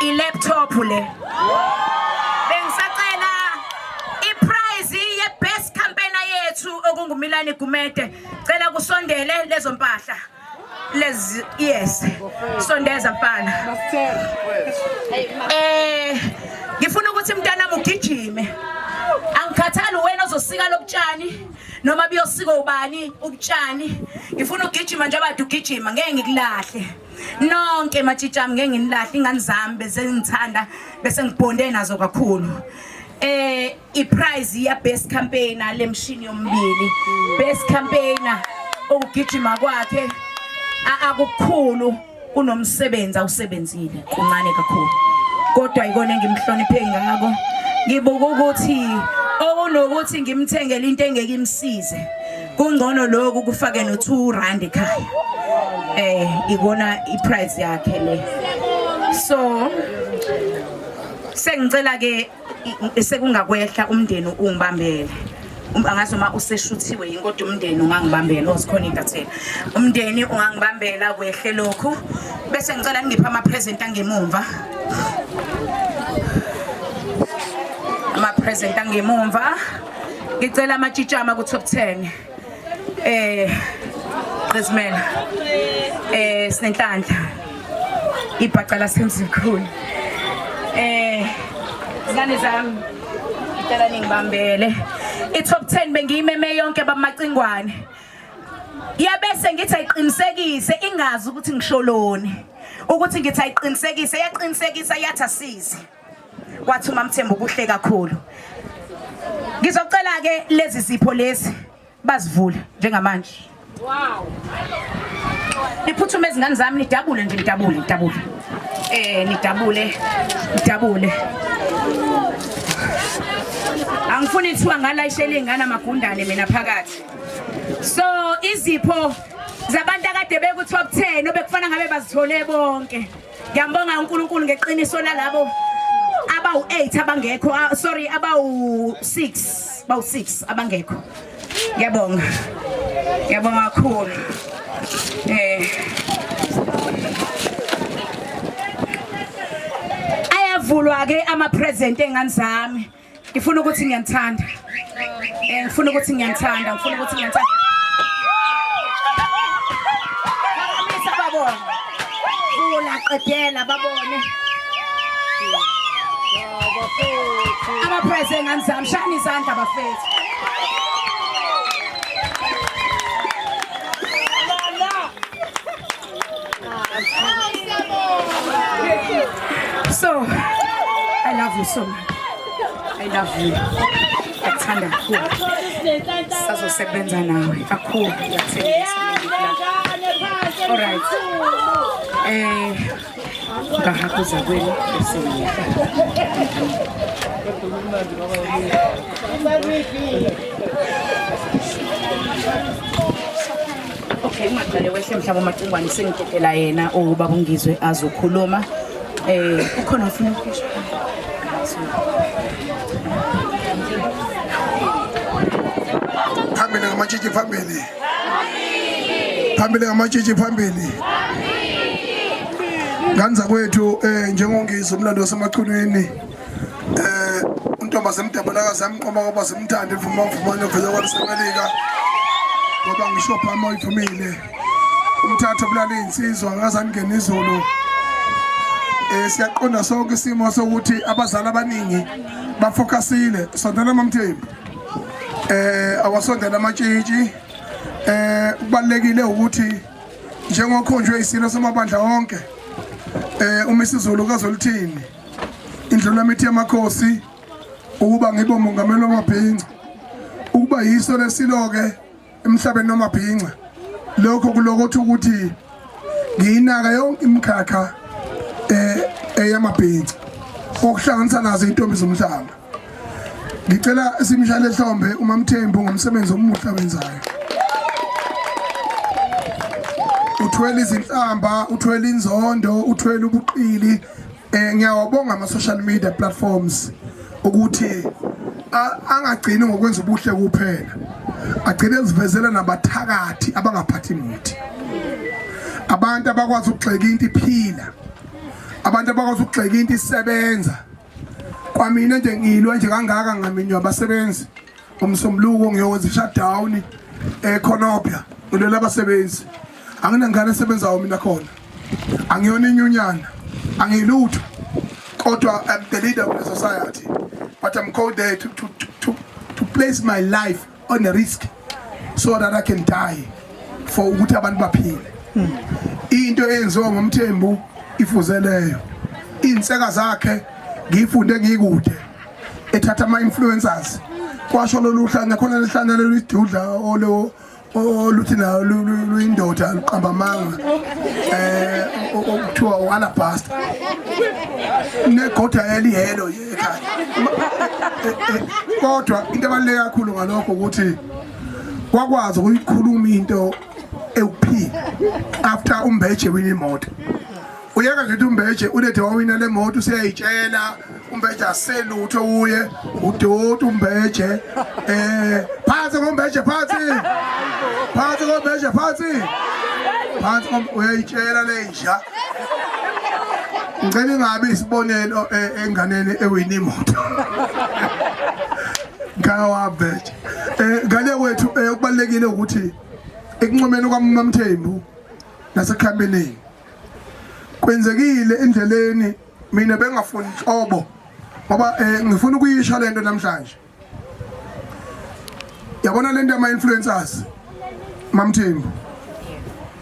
i-laptop le bengisacela iprize ye-best campaigner yethu okungumilani Gumede cela kusondele lezo mpahla lezi yes sondeza mfana ngifuna ukuthi mntanami ugijime angikhathali wena ozosika lobutshani noma biyosika ubani ubutshani ngifuna ugijima nje abade ugijima ngeke ngikulahle nonke matshitshami ngeke nginilahle ingane zami bese ngithanda bese ngibonde nazo kakhulu iprize ya best campaigner lemshini yombili best campaigner ukugijima kwakhe akukhulu kunomsebenzi awusebenzile kuncane kakhulu kodwa ikona engimhloniphe ngako ngibuka ukuthi okunokuthi ngimthengele into engeke imsize kungcono lokho kufake no 2 rand ekhaya ikona iprice yakhe le so sengicela ke sekungakwehla umndeni ungibambele angazi uma useshuthiwe inkodwa umndeni ungangibambela ozikhona intathela umndeni ungangibambela kwehle lokho bese ngicela ngipha ama present angemumva ngicela amatshitshama ku top 10 Qizimela sinenhlanhla ibhaqala semzikhulu zingane zami ngicela ningibambele i-top 10 bengiyimeme yonke baMacingwane yabese ngithi ayiqinisekise ingazi ukuthi ngisholoni ukuthi ngithi ayiqinisekise yaqinisekisa yathi asize kwathi uMamthembu kuhle kakhulu ngizocela ke lezi zipho lezi bazivula njengamanje wow niphuthume izingane zami nidabule nje nidabule angifuni ithiwa ngalayishela ingane amagundane mina phakathi so izipho zabantu akade beku top 10 obekufana ngabe bazithole bonke ngiyambonga uNkulunkulu ngeqiniso lalabo abawu8 abangekho sorry abawu6 abangekho ngiyabonga kakhulu ayavulwa ke ama present engane zami ngifuna ukuthi ngiyanthanda ngifuna ukuthi ngiyanthanda babone vula qedela babone ama present engane zami shani izandla bafethu so I love you so much. I love you. Athanda kakhulu. Sazosebenza nawe kakhulu. Alright. Ngahakuza kwenu Okay, ngaqale wehle mhlaba amacingwane sengiketela yena ukuba kungizwe azokhuluma. Ukhona ufuna ukusho? Phambili ngamatshitshi phambili. Phambili ngamatshitshi phambili. Nganza kwethu njengongizwe umlando wasemachunweni untombi semdabulaka samqoma ngoba simthande ivuma novela kwalisemelika ngoba ngisho phama uyivumile umthatha bulala insizwa ngazangena izulu siyaqonda sonke isimo sokuthi abazali abaningi bafocusile sondela mamthembu awasondela amatshitshi kubalekile ukuthi njengokhonjwe isilo samabandla wonke uma isizulu kazolithini indlela mithi yamakhosi ukuba ngibe umongameli wamabhinqa ukuba yiso lesiloke emhlabeni wamabhinqa lokho kulokuthi ukuthi ngiyinaka yonke imikhakha eyamabhinqa okuhlanganisa nazo intombi zomhlanga. Ngicela simshale ehlombe uMamthembu ngomsebenzi omuhle wenzayo. Uthwele izinhlamba, uthwele inzondo, uthwele ubuqili. Ngiyawabonga ama social media platforms ukuthi angagcini ngokwenza ubuhle kuphela. Agcine ezivezela nabathakathi abangaphathi muthi. Abantu abakwazi ukugxeka into iphila. Abantu abakwazi ukugxeka into isebenza. Kwamina nje ngilwa nje kangaka ngaminywa abasebenzi umsombuluko ngiyowenza shutdown eKhonopha ulela abasebenzi anginangane esebenzayo mina khona angiyona inyunyana angilutho kodwa I'm the leader of the society but I'm called there to place my life on a risk so that I can die for ukuthi abantu baphile into eyenziwa ngomthembu ifuzeleyo inseka zakhe ngifunde ngikude ethatha ama influencers kwasho loluhlanga khona lehlanga lelidudla oluthi nayo luyindoda liqamba amanga ukuthiwa wala past negoda elihelo ekhaya kodwa into ebaluleke kakhulu ngalokho ukuthi kwakwazi ukuyikhuluma into ewuphila after uMbeje wina imoto uyeka nje uMbeje ulethe wawina le moto useyayitshela uMbeje aselutho uye uDodo uMbeje phansi ngoMbeje phansi ngoMbeje phansi uyayitshela lenja ngicela ingabe isibonelo enganeni ewina imoto ngawa Mbeje ngale kwethu kubalekile ukuthi ekunqomeni kwaMamthembu nasekhambeni kwenzekile endleleni mina bengafuni inhlobo ngoba ngifuna ukuyisho lento namhlanje yabona lento ama influencers Mamthembu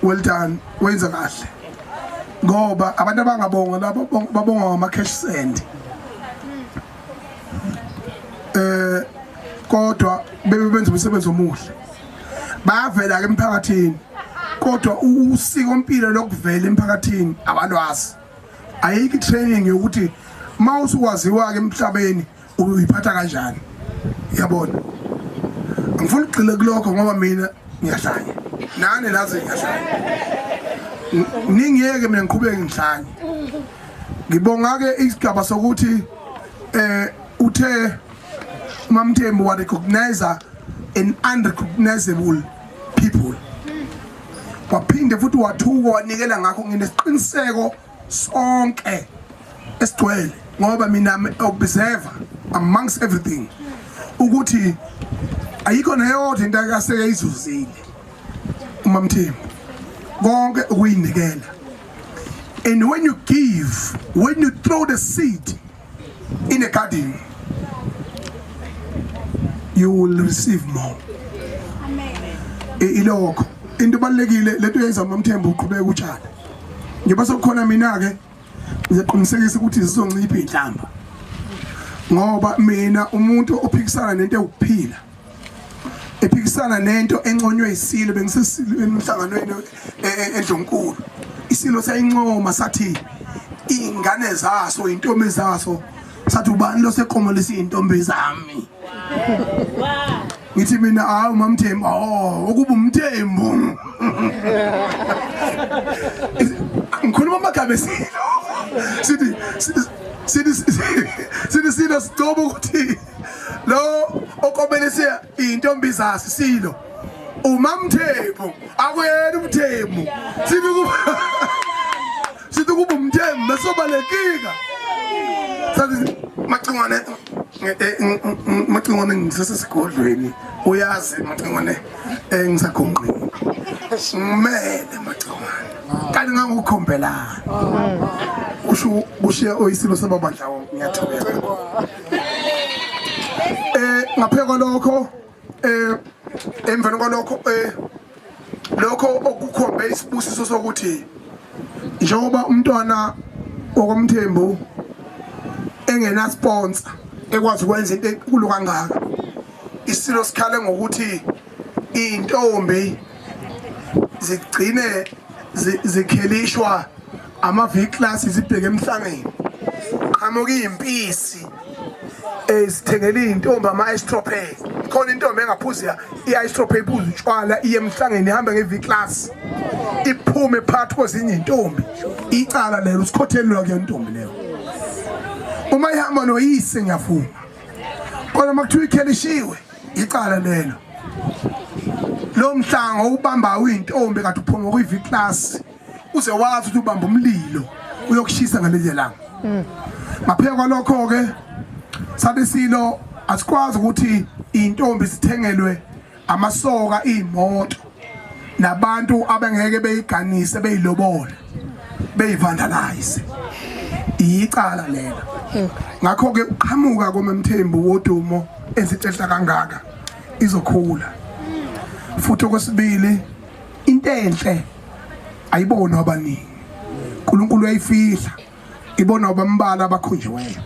well done wenza kahle ngoba abantu abangabonga labo babonga ngama cash send kodwa bebenza umsebenzi omuhle bavela ke emphakathini kodwa usiko impilo lokuvela emphakathini abalwazi ayiki training yokuthi mawusukwaziwa ke emhlabeni uyiphatha kanjani yabona ngifuna ugcile kulokho ngoba mina ngiyahlanya nani lazi ngiyahlanya ningiyeke mina ngiqhubeke ngihlanya ngibonga ke isigaba sokuthi uthe Mamthembu wa recognize an unrecognizable people waphinde futhi wathuko wanikela ngakho nginesiqiniseko sonke esigcwele ngoba mina observer amongst everything ukuthi ayikho neyodwa into akaseke izuzile uMamthembu konke ukuyinikela and when you give when you throw the seed in a garden you will receive more ilokho into balekile lento yenza uMamthembu uqhubeka utshala ngiba sokukhona mina ke ngizoqinisekisa ukuthi sizoncipha inhlamba ngoba mina umuntu ophikisana nento ekuphila ephikisana Ngixoxisana nento enconywe isilo bengisesilweni emhlanganweni eNdlonkulu. Isilo sayincoma sathi ingane zaso intombi zaso sathi ubani lo seqomelisa intombi zami. Ngithi mina hayi uMamthembu ukuba uMthembu. Ngikhuluma amagama esilo. Sithi silo sicoba ukuthi lo okomelisa intombi zaso silo uMamthembu akuyena uMthembu. Sithi kuba uMthembu besobalekika. Sathi macingwane ngisesesigodlweni uyazi macingwane ngisakhonqini ngimele macingwane kanti ngangukhombelana kushiya oyisilo sababandla ngiyathobeka ngapheka lokho emveni kwalokho lokho okukhombe isibusiso sokuthi njengoba umntwana okomthembu engena sponsor ekwazi ukwenza into enkulu kangaka isilo sikhale ngokuthi intombi zigcine zikhelishwa ama-V-class zibheke emhlangeni qhamuka impisi ezithengele intombi ama-estrophe khona intombi engaphuzi i-estrophe iphuza utshwala iye emhlangeni ihambe nge-V-class iphume phakathi kwezinye intombi icala lelo sikhothelelwa kuyo intombi leyo uma ihamba noyise ngiyafuna kodwa makuthiwa ikhelishiwe icala lelo lo mhlanga ubamba uyintombi kade uphuma kwi-V-class uze wazi ukuthi ubamba umlilo uyokushisa ngalezi langa ngapheka kwalokho ke sathi silo asikwazi ukuthi intombi sithengelwe amasoka imoto nabantu abengeke beyiganise beyilobole beyivandalize icala lelo ngakho ke uqhamuka koMamthembu wodumo ezitshela kangaka izokhula futhi okwesibili into enhle ayibona abaningi uNkulunkulu uyayifihla ibona abambala abakhonjiweyo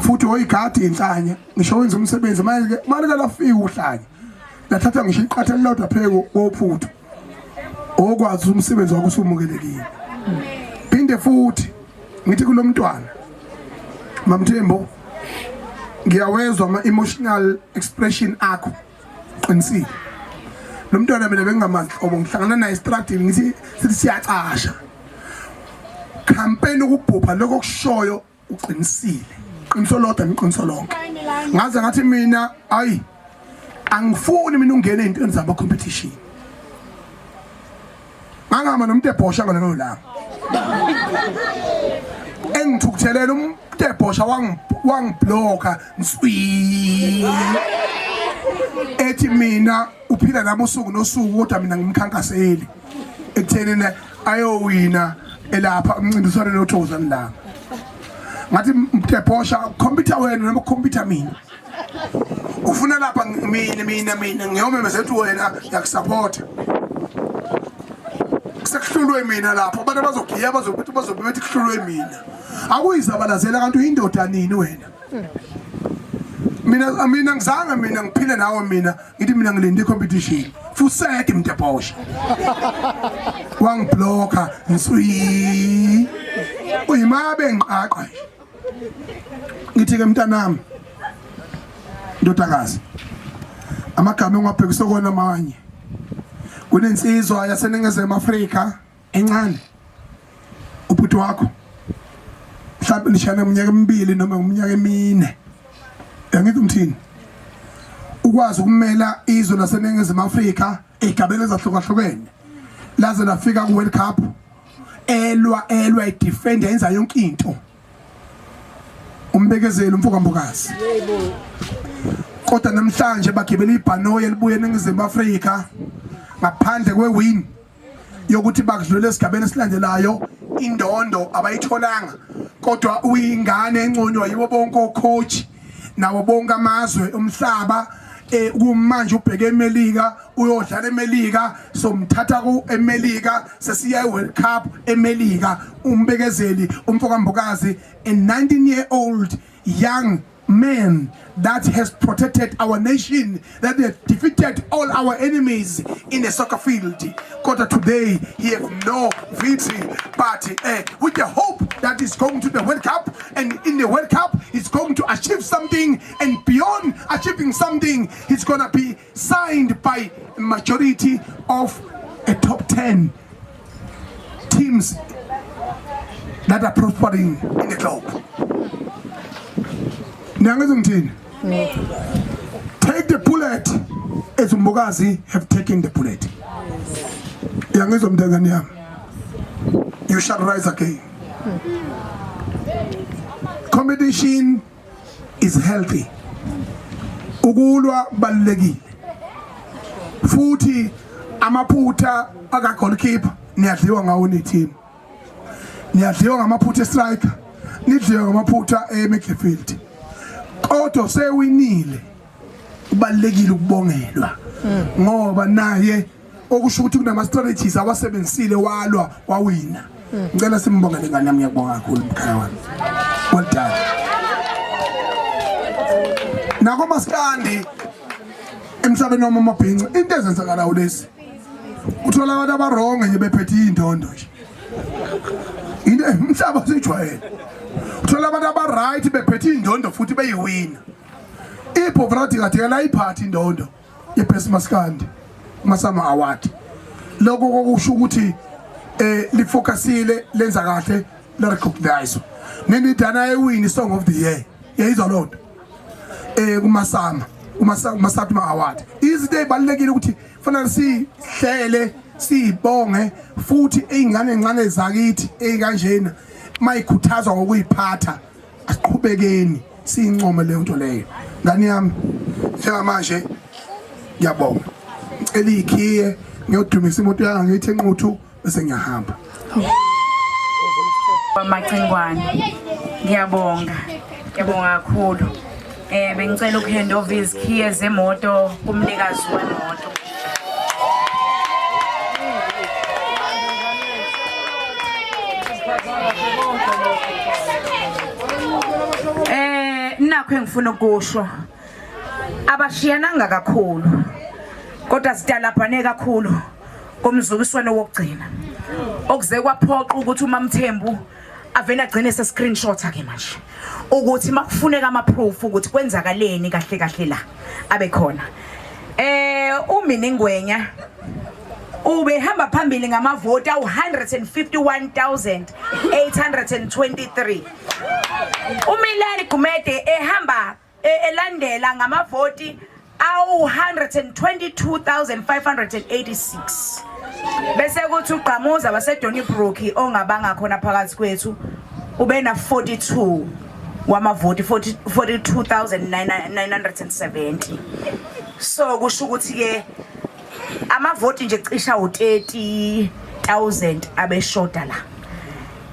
futhi oyigadi inhlanya ngisho wenza umsebenzi manje lafika uhlanya lathatha ngisho iqatha lelodwa pheko wophuthu okwazi umsebenzi wakho usumukelekile phinde futhi ngithi kulomntwana Mamthembu ngiyawezwa ama-emotional expression akho qinisile lo mntwana mina bengingamazi ngihlangana naye estradini ngithi siyacasha campaign ukubhupha lokho kushoyo uqinisile qiniso lodwa niqiniso lonke ngaze ngathi mina hayi angifuni mina ungene ezintweni zama competition ngangama nomuntu ebhosha ngalelo langa engithukuthelela umuntu ebhosha wangibloka nswi ethi mina uphila nami usuku nosuku kodwa mina ngimkhankaseli ekutheni ayowina elapha umncintiswano noThokozani la ngathi mtebhosha computer wena noma computer mina ufuna lapha mina ngiyomemezela wena yakusupport sekuhlulwe mina lapho abantu bazogiya bazobethi kuhlulwe mina akuyizabalazela kanti uyindoda nini wena mina ngizanga mina ngiphile nawe mina ngithi mina ngilinde competition fuseke mtebhosha wangibloka nswi uyimabe ngiqaqa ngithi ke mntanami ndodakazi amagama engwabhekisa kona amanye kunensizwa yaseNingizimu Afrika encane ubhuti wakho mhlawumbe nishana iminyaka emibili noma iminyaka emine yangithi umthini ukwazi ukumela izwe laseNingizimu Afrika egabeni ezahlukahlukene laze lafika ku World Cup elwa idefend yenza yonke into umbekezelo umfokambokazi kodwa namhlanje bagibela ibhanoyi elibuye eNingizimu Afrika ngaphandle kwewin yokuthi bakudlule esigabeni esilandelayo indondo abayitholanga kodwa uyingane enconywa yibo bonke ocoach nawo bonke amazwe umhlaba kumanje ubheke eMelika uyodlala eMelika somthatha ku eMelika sesiya eWorld Cup eMelika umbekezeli umfokambokazi a 19-year-old young man that has protected our nation, that has defeated all our enemies in the soccer field. Because today he has no victory, but with the hope that he's going to the World Cup, and in the World Cup he's going to achieve something, and beyond achieving something, he's gonna be signed by a majority of a top 10 teams that are prospering in the globe. Take the bullet as Mbogazi have taken the bullet. You shall rise again. Competition is healthy. Ukulwa balulekile. Futhi amaphutha aka goalkeeper niyadliwa ngawo ni team. Niyadliwa ngamaphutha striker, nidliwa ngamaphutha midfield. Kodwa sewinile kubalekile ukubongelwa ngoba naye okusho ukuthi kunama strategies awasebenzisile walwa wawina. Ngicela simbongele ngane yami, ngiyabonga kakhulu mkhaya wami. Well done. Nako maskandi emhlabeni wami amabhinqa into ezenzakalayo lesi. Uthola abantu abaronge nje bephethe indondo nje. Into umhlaba sijwayele. Uthola abantu abaright bephethe indondo futhi beyiwina. Ipoverty kathela iphathi indondo yeBest Maskandi Masama Award. Lokho kokusho ukuthi lifocusile lenza kahle la recognize. Neni dana ewin Song of the Year. Yayizwa lonto. Kumasama Masama Award. Izinto ezibalekile ukuthi fanele sihlele sibonge futhi ingane encane zakithi ekanjena mayikhuthazwa ngokuyiphatha asiqhubekeni siyincome le nto leyo. Ngani yami njengamanje ngiyabonga. Ngicela ikhiye ngiyodumisa imoto yanga ngithi enquthu bese ngiyahamba. Macingwane ngiyabonga kakhulu. Bengicela ukuhand over izikhiye zemoto kumnikazi wemoto. Nakho engifuna ukusho abashiyananga kakhulu kodwa sidalaphane kakhulu komzukiswano wokugcina okuze kwaphoqa ukuthi uMamthembu avela agcine se screenshot ake manje ukuthi makufuneka ama proof ukuthi kwenzakaleni kahle kahle la abe khona. uMiningwenya ubehamba phambili ngamavoti awu151,823. uMilani Gumede ehamba elandela ngamavoti awu122,586. bese kuthi uGqamuza waseDonnybrook ongabanga khona phakathi kwethu ubena 42 wamavoti 42,970. so kusho ukuthi ke amavoti nje cisha u30,000 abeshoda la.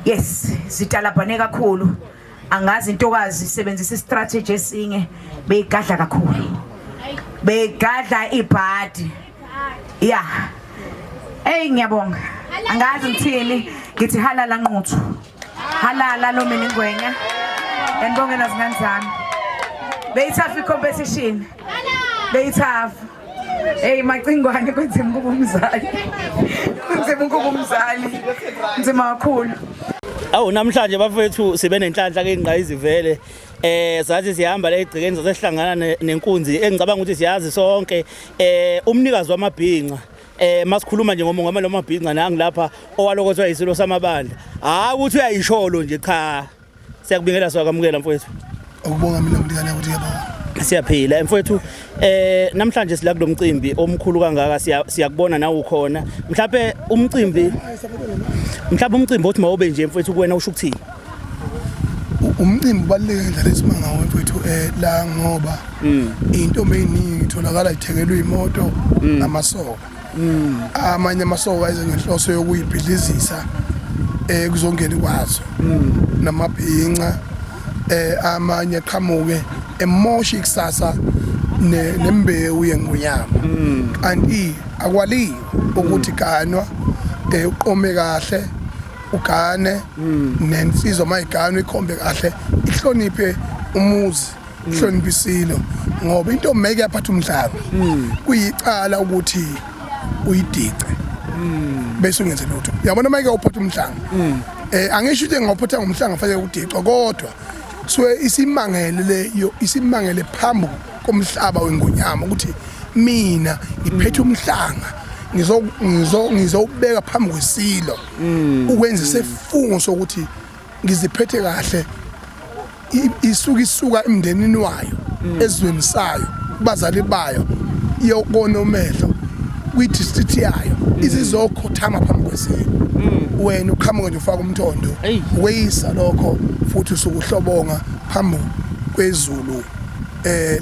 Yes, zitalabhane kakhulu. Angazi intokazi isebenzisa istrategy esinye beyigadla kakhulu. Beyigadla ibhadi. Yeah. Ngiyabonga. Angazi ngithini, ngithi halala nquthu. Halala lo Miningwenya. Ngiyabongela zingane zami. Beyithafa competition. Beyithafa. Macingwane kwenzima ukuba umzali. Kwenzima ukuba umzali. Nzima kakhulu. Awu namhlanje bafethu sibe nenhlanhla ke ingqayizivele zathi sihamba la egcikeni sasihlangana nenkunzi engicabanga ukuthi siyazi sonke umnikazi wamabhinqa masikhuluma nje ngomongameli wamabhinqa nangilapha owalokotwa isilo samabandla ukuthi uyayisholo nje cha siyakubingelela siyakwamukela mfowethu ukubonga mina mlingane ukuthi yabona siyaphila mfowethu namhlanje sila kulomcimbi omkhulu kangaka siyakubona nawe ukhona mhlawumbe umcimbi othi mawube nje mfowethu kuwena usho ukuthini umcimbi ubaluleke ngendlela esimanga mfowethu la ngoba intombi eziningi itholakala ithekelwe imoto namasoka amanye amasoka ayize ngenhloso yokuyibhidlizisa kuzongena kwazo namabhinqa amanye aqhamuke emosha ikusasa nembewu yengonyama kanti akwali ukuthi kanwa uqome kahle ugane nensizwa mayigane ikhombe kahle ihloniphe umuzi uhlonipha isilo ngoba into make yaphatha umhlanga kuyicala ukuthi uyidice bese ungenze lutho yabona make uphatha umhlanga angisho ukuthi ngawuphatha ngomhlanga fanele udicwa kodwa suwe isimangele leyo isimangele phambi komhlaba wengonyama ukuthi mina ngiphethe umhlanga ngizobeka phambi kwesilo ukwenza sefungo sokuthi ngiziphethe kahle isuka emndenini wayo ezweni sayo kubazali bayo iyokona umehlo kwi-district yayo izizokhothama phambi kwesilo wena uqhamuke nje ufaka umthondo weyisa lokho futhi usukuhlobonga phambi kwezulu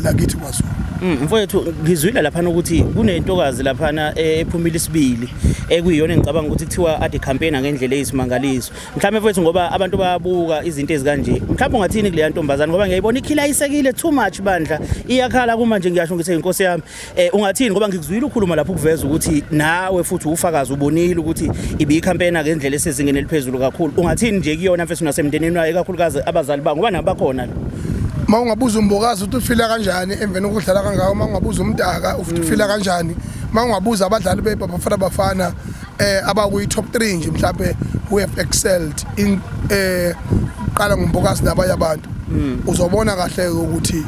lakithi kwaZulu. Mfowethu ngizwile lapha ukuthi kunentokazi lapha ephumile isibili ekuyiyona engicabanga ukuthi kuthiwa ade campaign ngendlela eyisimangaliso. Mhlawumbe mfowethu ngoba abantu bayabuka izinto ezikanje. Mhlawumbe ungathini kule ntombazana ngoba ngiyayibona ikhila isekile too much bandla. Iyakhala kuma nje ngiyasho ngithi inkosi yami. Ungathini ngoba ngikuzwile ukukhuluma lapho kuveza ukuthi nawe futhi ufakazi ubonile ukuthi ibi campaign ngendlela esezingeni eliphezulu kakhulu. Ungathini nje kuyona mfethu nasemndenini wayo kakhulukazi abazali ba ngoba nabakhona. Mawungabuza umbokazi ukuthi ufila kanjani emveni kokudlala kangaka mawungabuza umdaka ufila kanjani mawungabuza abadlali beBafana Bafana abakuyi top 3 nje mhlawumbe who have excelled in qala ngumbokazi nabanye abantu uzobona kahle ukuthi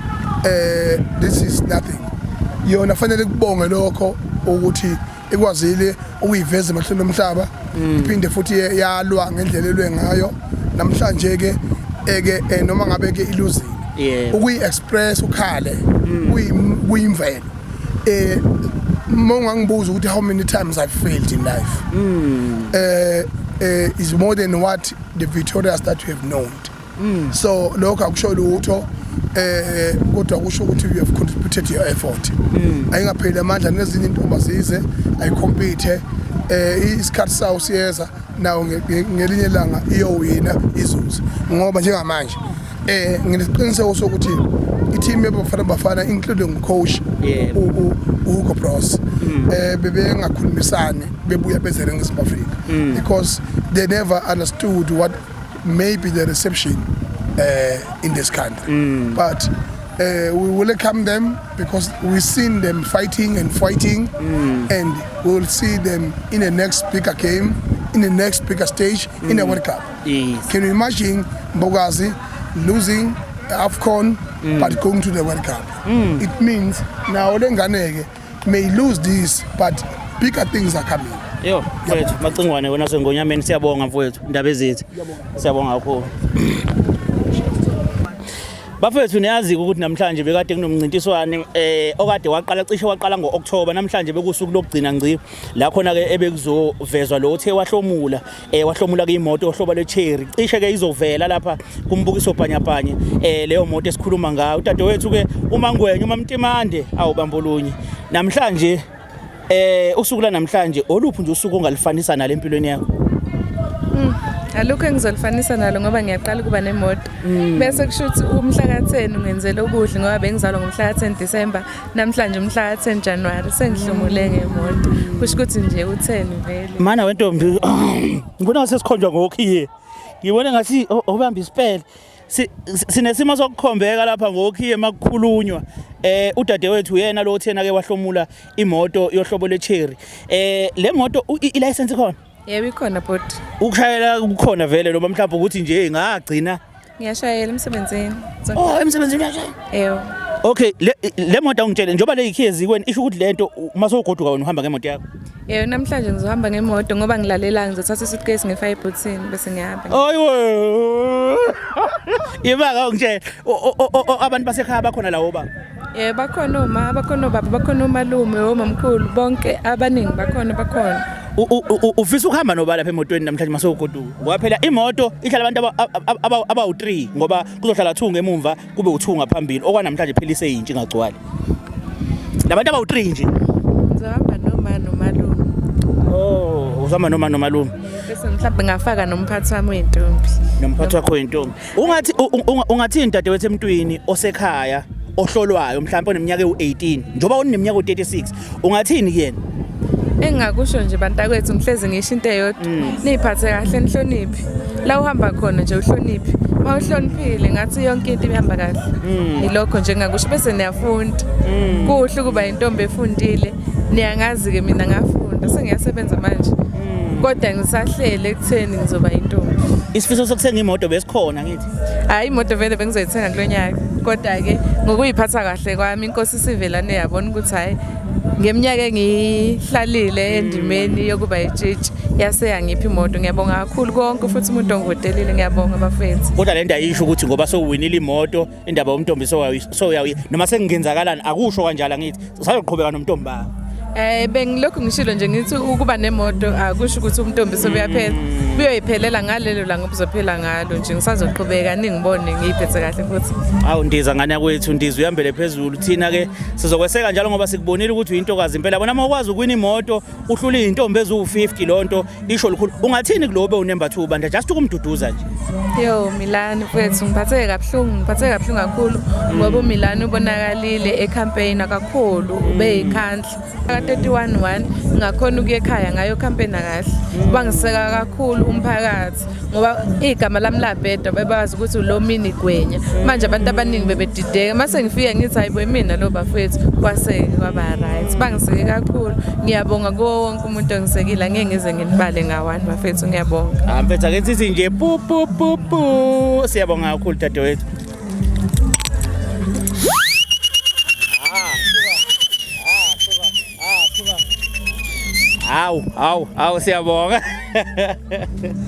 this is nothing yona fanele kubonge lokho ukuthi ikwazile ukuyiveza emahlweni omhlaba iphinde futhi yalwa ngendlela elwe ngayo namhlanje ke noma ngabe ke iluzini ukuyi-express ukhale kuyimvelo mongangibuza ukuthi how many times I've failed in life is more than what the victorious that we have known so lokho akusho lutho kodwa kusho ukuthi you have contributed your effort ayingapheli amandla nezinye intombi zize ayicompete isikhathi sawo siyeza nawo ngelinye ilanga iyowina izuze ngoba njengamanje nginesiqiniseko sokuthi i-team yeBafana Bafana including coach uHugo Bros bebengakhulumisani bebuya bezele ngeSouth Africa because they never understood what may be the reception in this country but we welcome them because we've seen them fighting and and we will see them in the next bigger game in the next bigger stage in the World Cup. Can you imagine Mbogazi losing AFCON but going to the World Cup? It means now Lenganege may lose this but bigger things are coming. Yo, mfowethu macingwane wena sengonyameni siyabonga mfowethu indaba ezithi. Siyabonga kakhulu. Bafethu niyazi ukuthi namhlanje bekade kunomncintiswano okade cishe waqala ngoOctober namhlanje bekusuku lokugcina ngci la khona ke ebekuzovezwa lo othe wahlomula ke imoto ohlobo leCherry cishe ke izovela lapha kumbukiso bhanyabhanye leyo moto esikhuluma ngayo udadewethu ke uMangwenya uMamtimande awubambolunye namhlanje usuku la namhlanje oluphi nje usuku ongalifanisa nalo empilweni yakho Alukho engizolifanisa nalo ngoba ngiyaqala kuba nemoto bese kushuthi umhla ka10 ngenzele ubuhle ngoba bengizalwa ngomhla ka10 December namhlanje umhla ka10 January sengihlumule ngemoto kusho ukuthi nje u10 vele mana wentombi ngibona sesikhonjwa ngokhiye ngibona ngathi obamba isipele sinesimo sokukhombeka lapha ngokhiye makukhulunywa udadewethu yena lo thena ke wahlomula imoto yohlobo leCherry le moto ilicense khona yebo ikhona but ukushayela kukhona vele noma mhlawumbe ukuthi nje ngagcina ngiyashayela emsebenzini emsebenzini uyashayela yebo okay le moto ungitshele njoba le ikhezi kweni isho ukuthi lento masogoduka wena uhamba ngemoto yakho yebo namhlanje ngizohamba ngemoto ngoba ngilalela ngizothatha isuitcase nge5 button bese ngihamba ayiwe ibaka ungitshela abantu basekhaya bakhona lawo ba bakhona uma bakhona ubaba bakhona umalume omamkhulu bonke abaningi bakhona ufisa ukuhamba noba lapha emotweni namhlanje masogoduka ngoba phela imoto ihlala abantu abawu3 ngoba kuzohlala 2 ngemuva kube u2 ngaphambili okwanamhlanje phela iseyintshi ingagcwali labantu abawu3 nje ngizahamba noma nomalume uzama noma nomalume bese mhlawumbe ngafaka nomphathi wami wentombi nomphathi wakho wentombi ungathi indadewethu emntwini osekhaya ohlolwayo mhlawumbe oneminyaka ewu18 njoba uneminyaka u36 ungathini kuyena engingakusho nje bantakwethu ngihlezi ngisho into eyodwa niphathe kahle nihloniphi la uhamba khona nje uhloniphi mawuhloniphile ngathi yonke into ihamba kahle ilokho nje ngakusho bese niyafunda kuhle kuba intombi efundile niyangazi ke mina ngafunda sengiyasebenza manje kodwa ngisahlele ekutheni ngizoba intombi isifiso sokuthenga imoto besikhona ngithi hayi imoto vele bengizoyithenga kulonyaka kodwa ke ngokuyiphatha kahle kwami inkosi sivelane yabona ukuthi hayi ngeminyaka engihlalile endimeni yokuba itshitshi yase yangipha imoto ngiyabonga kakhulu konke futhi umuntu ongivotelile ngiyabonga bafethu kodwa le nto ayisho ukuthi ngoba sowuwinile imoto indaba yomntombi soyawi noma sengingenzakalani akusho kanjalo ngithi sayoqhubeka nomntombi bakho bengilokhu ngishilo nje ngithi ukuba nemoto akusho ukuthi umntombi sobuyaphela buyoyiphelela ngalelo langa obuzophela ngalo nje ngisazoqhubeka ningibone ngiyiphethe kahle futhi awu ndiza ngana kwethu ndiza uyambele phezulu thina ke sizokweseka njalo ngoba sikubonile ukuthi uyintokazi impela bona mawukwazi ukwina imoto uhlula izintombi ezu50 lonto isho likhulu ungathini kulobe uNumber 2 banda just ukumduduza nje yo Milani mfethu ngiphathe kabuhlungu kakhulu ngoba uMilani ubonakalile ecampaign kakhulu ube ikhandla ka31 ngakhona ukuye ekhaya ngayo campaign kahle bangiseka kakhulu umphakathi ngoba igama lami labheda bebazi ukuthi uLomini Gwenya manje abantu abaningi bebedideka mase ngifika ngithi hayibo mina lo bafethu kwaseke kwaba right bangiseke kakhulu ngiyabonga kuwo wonke umuntu ongisekile angeke ngize nginibale ngawani bafethu ngiyabonga mfethu ake sithi nje pu pu pu pu siyabonga kakhulu dadewethu Awu siyabonga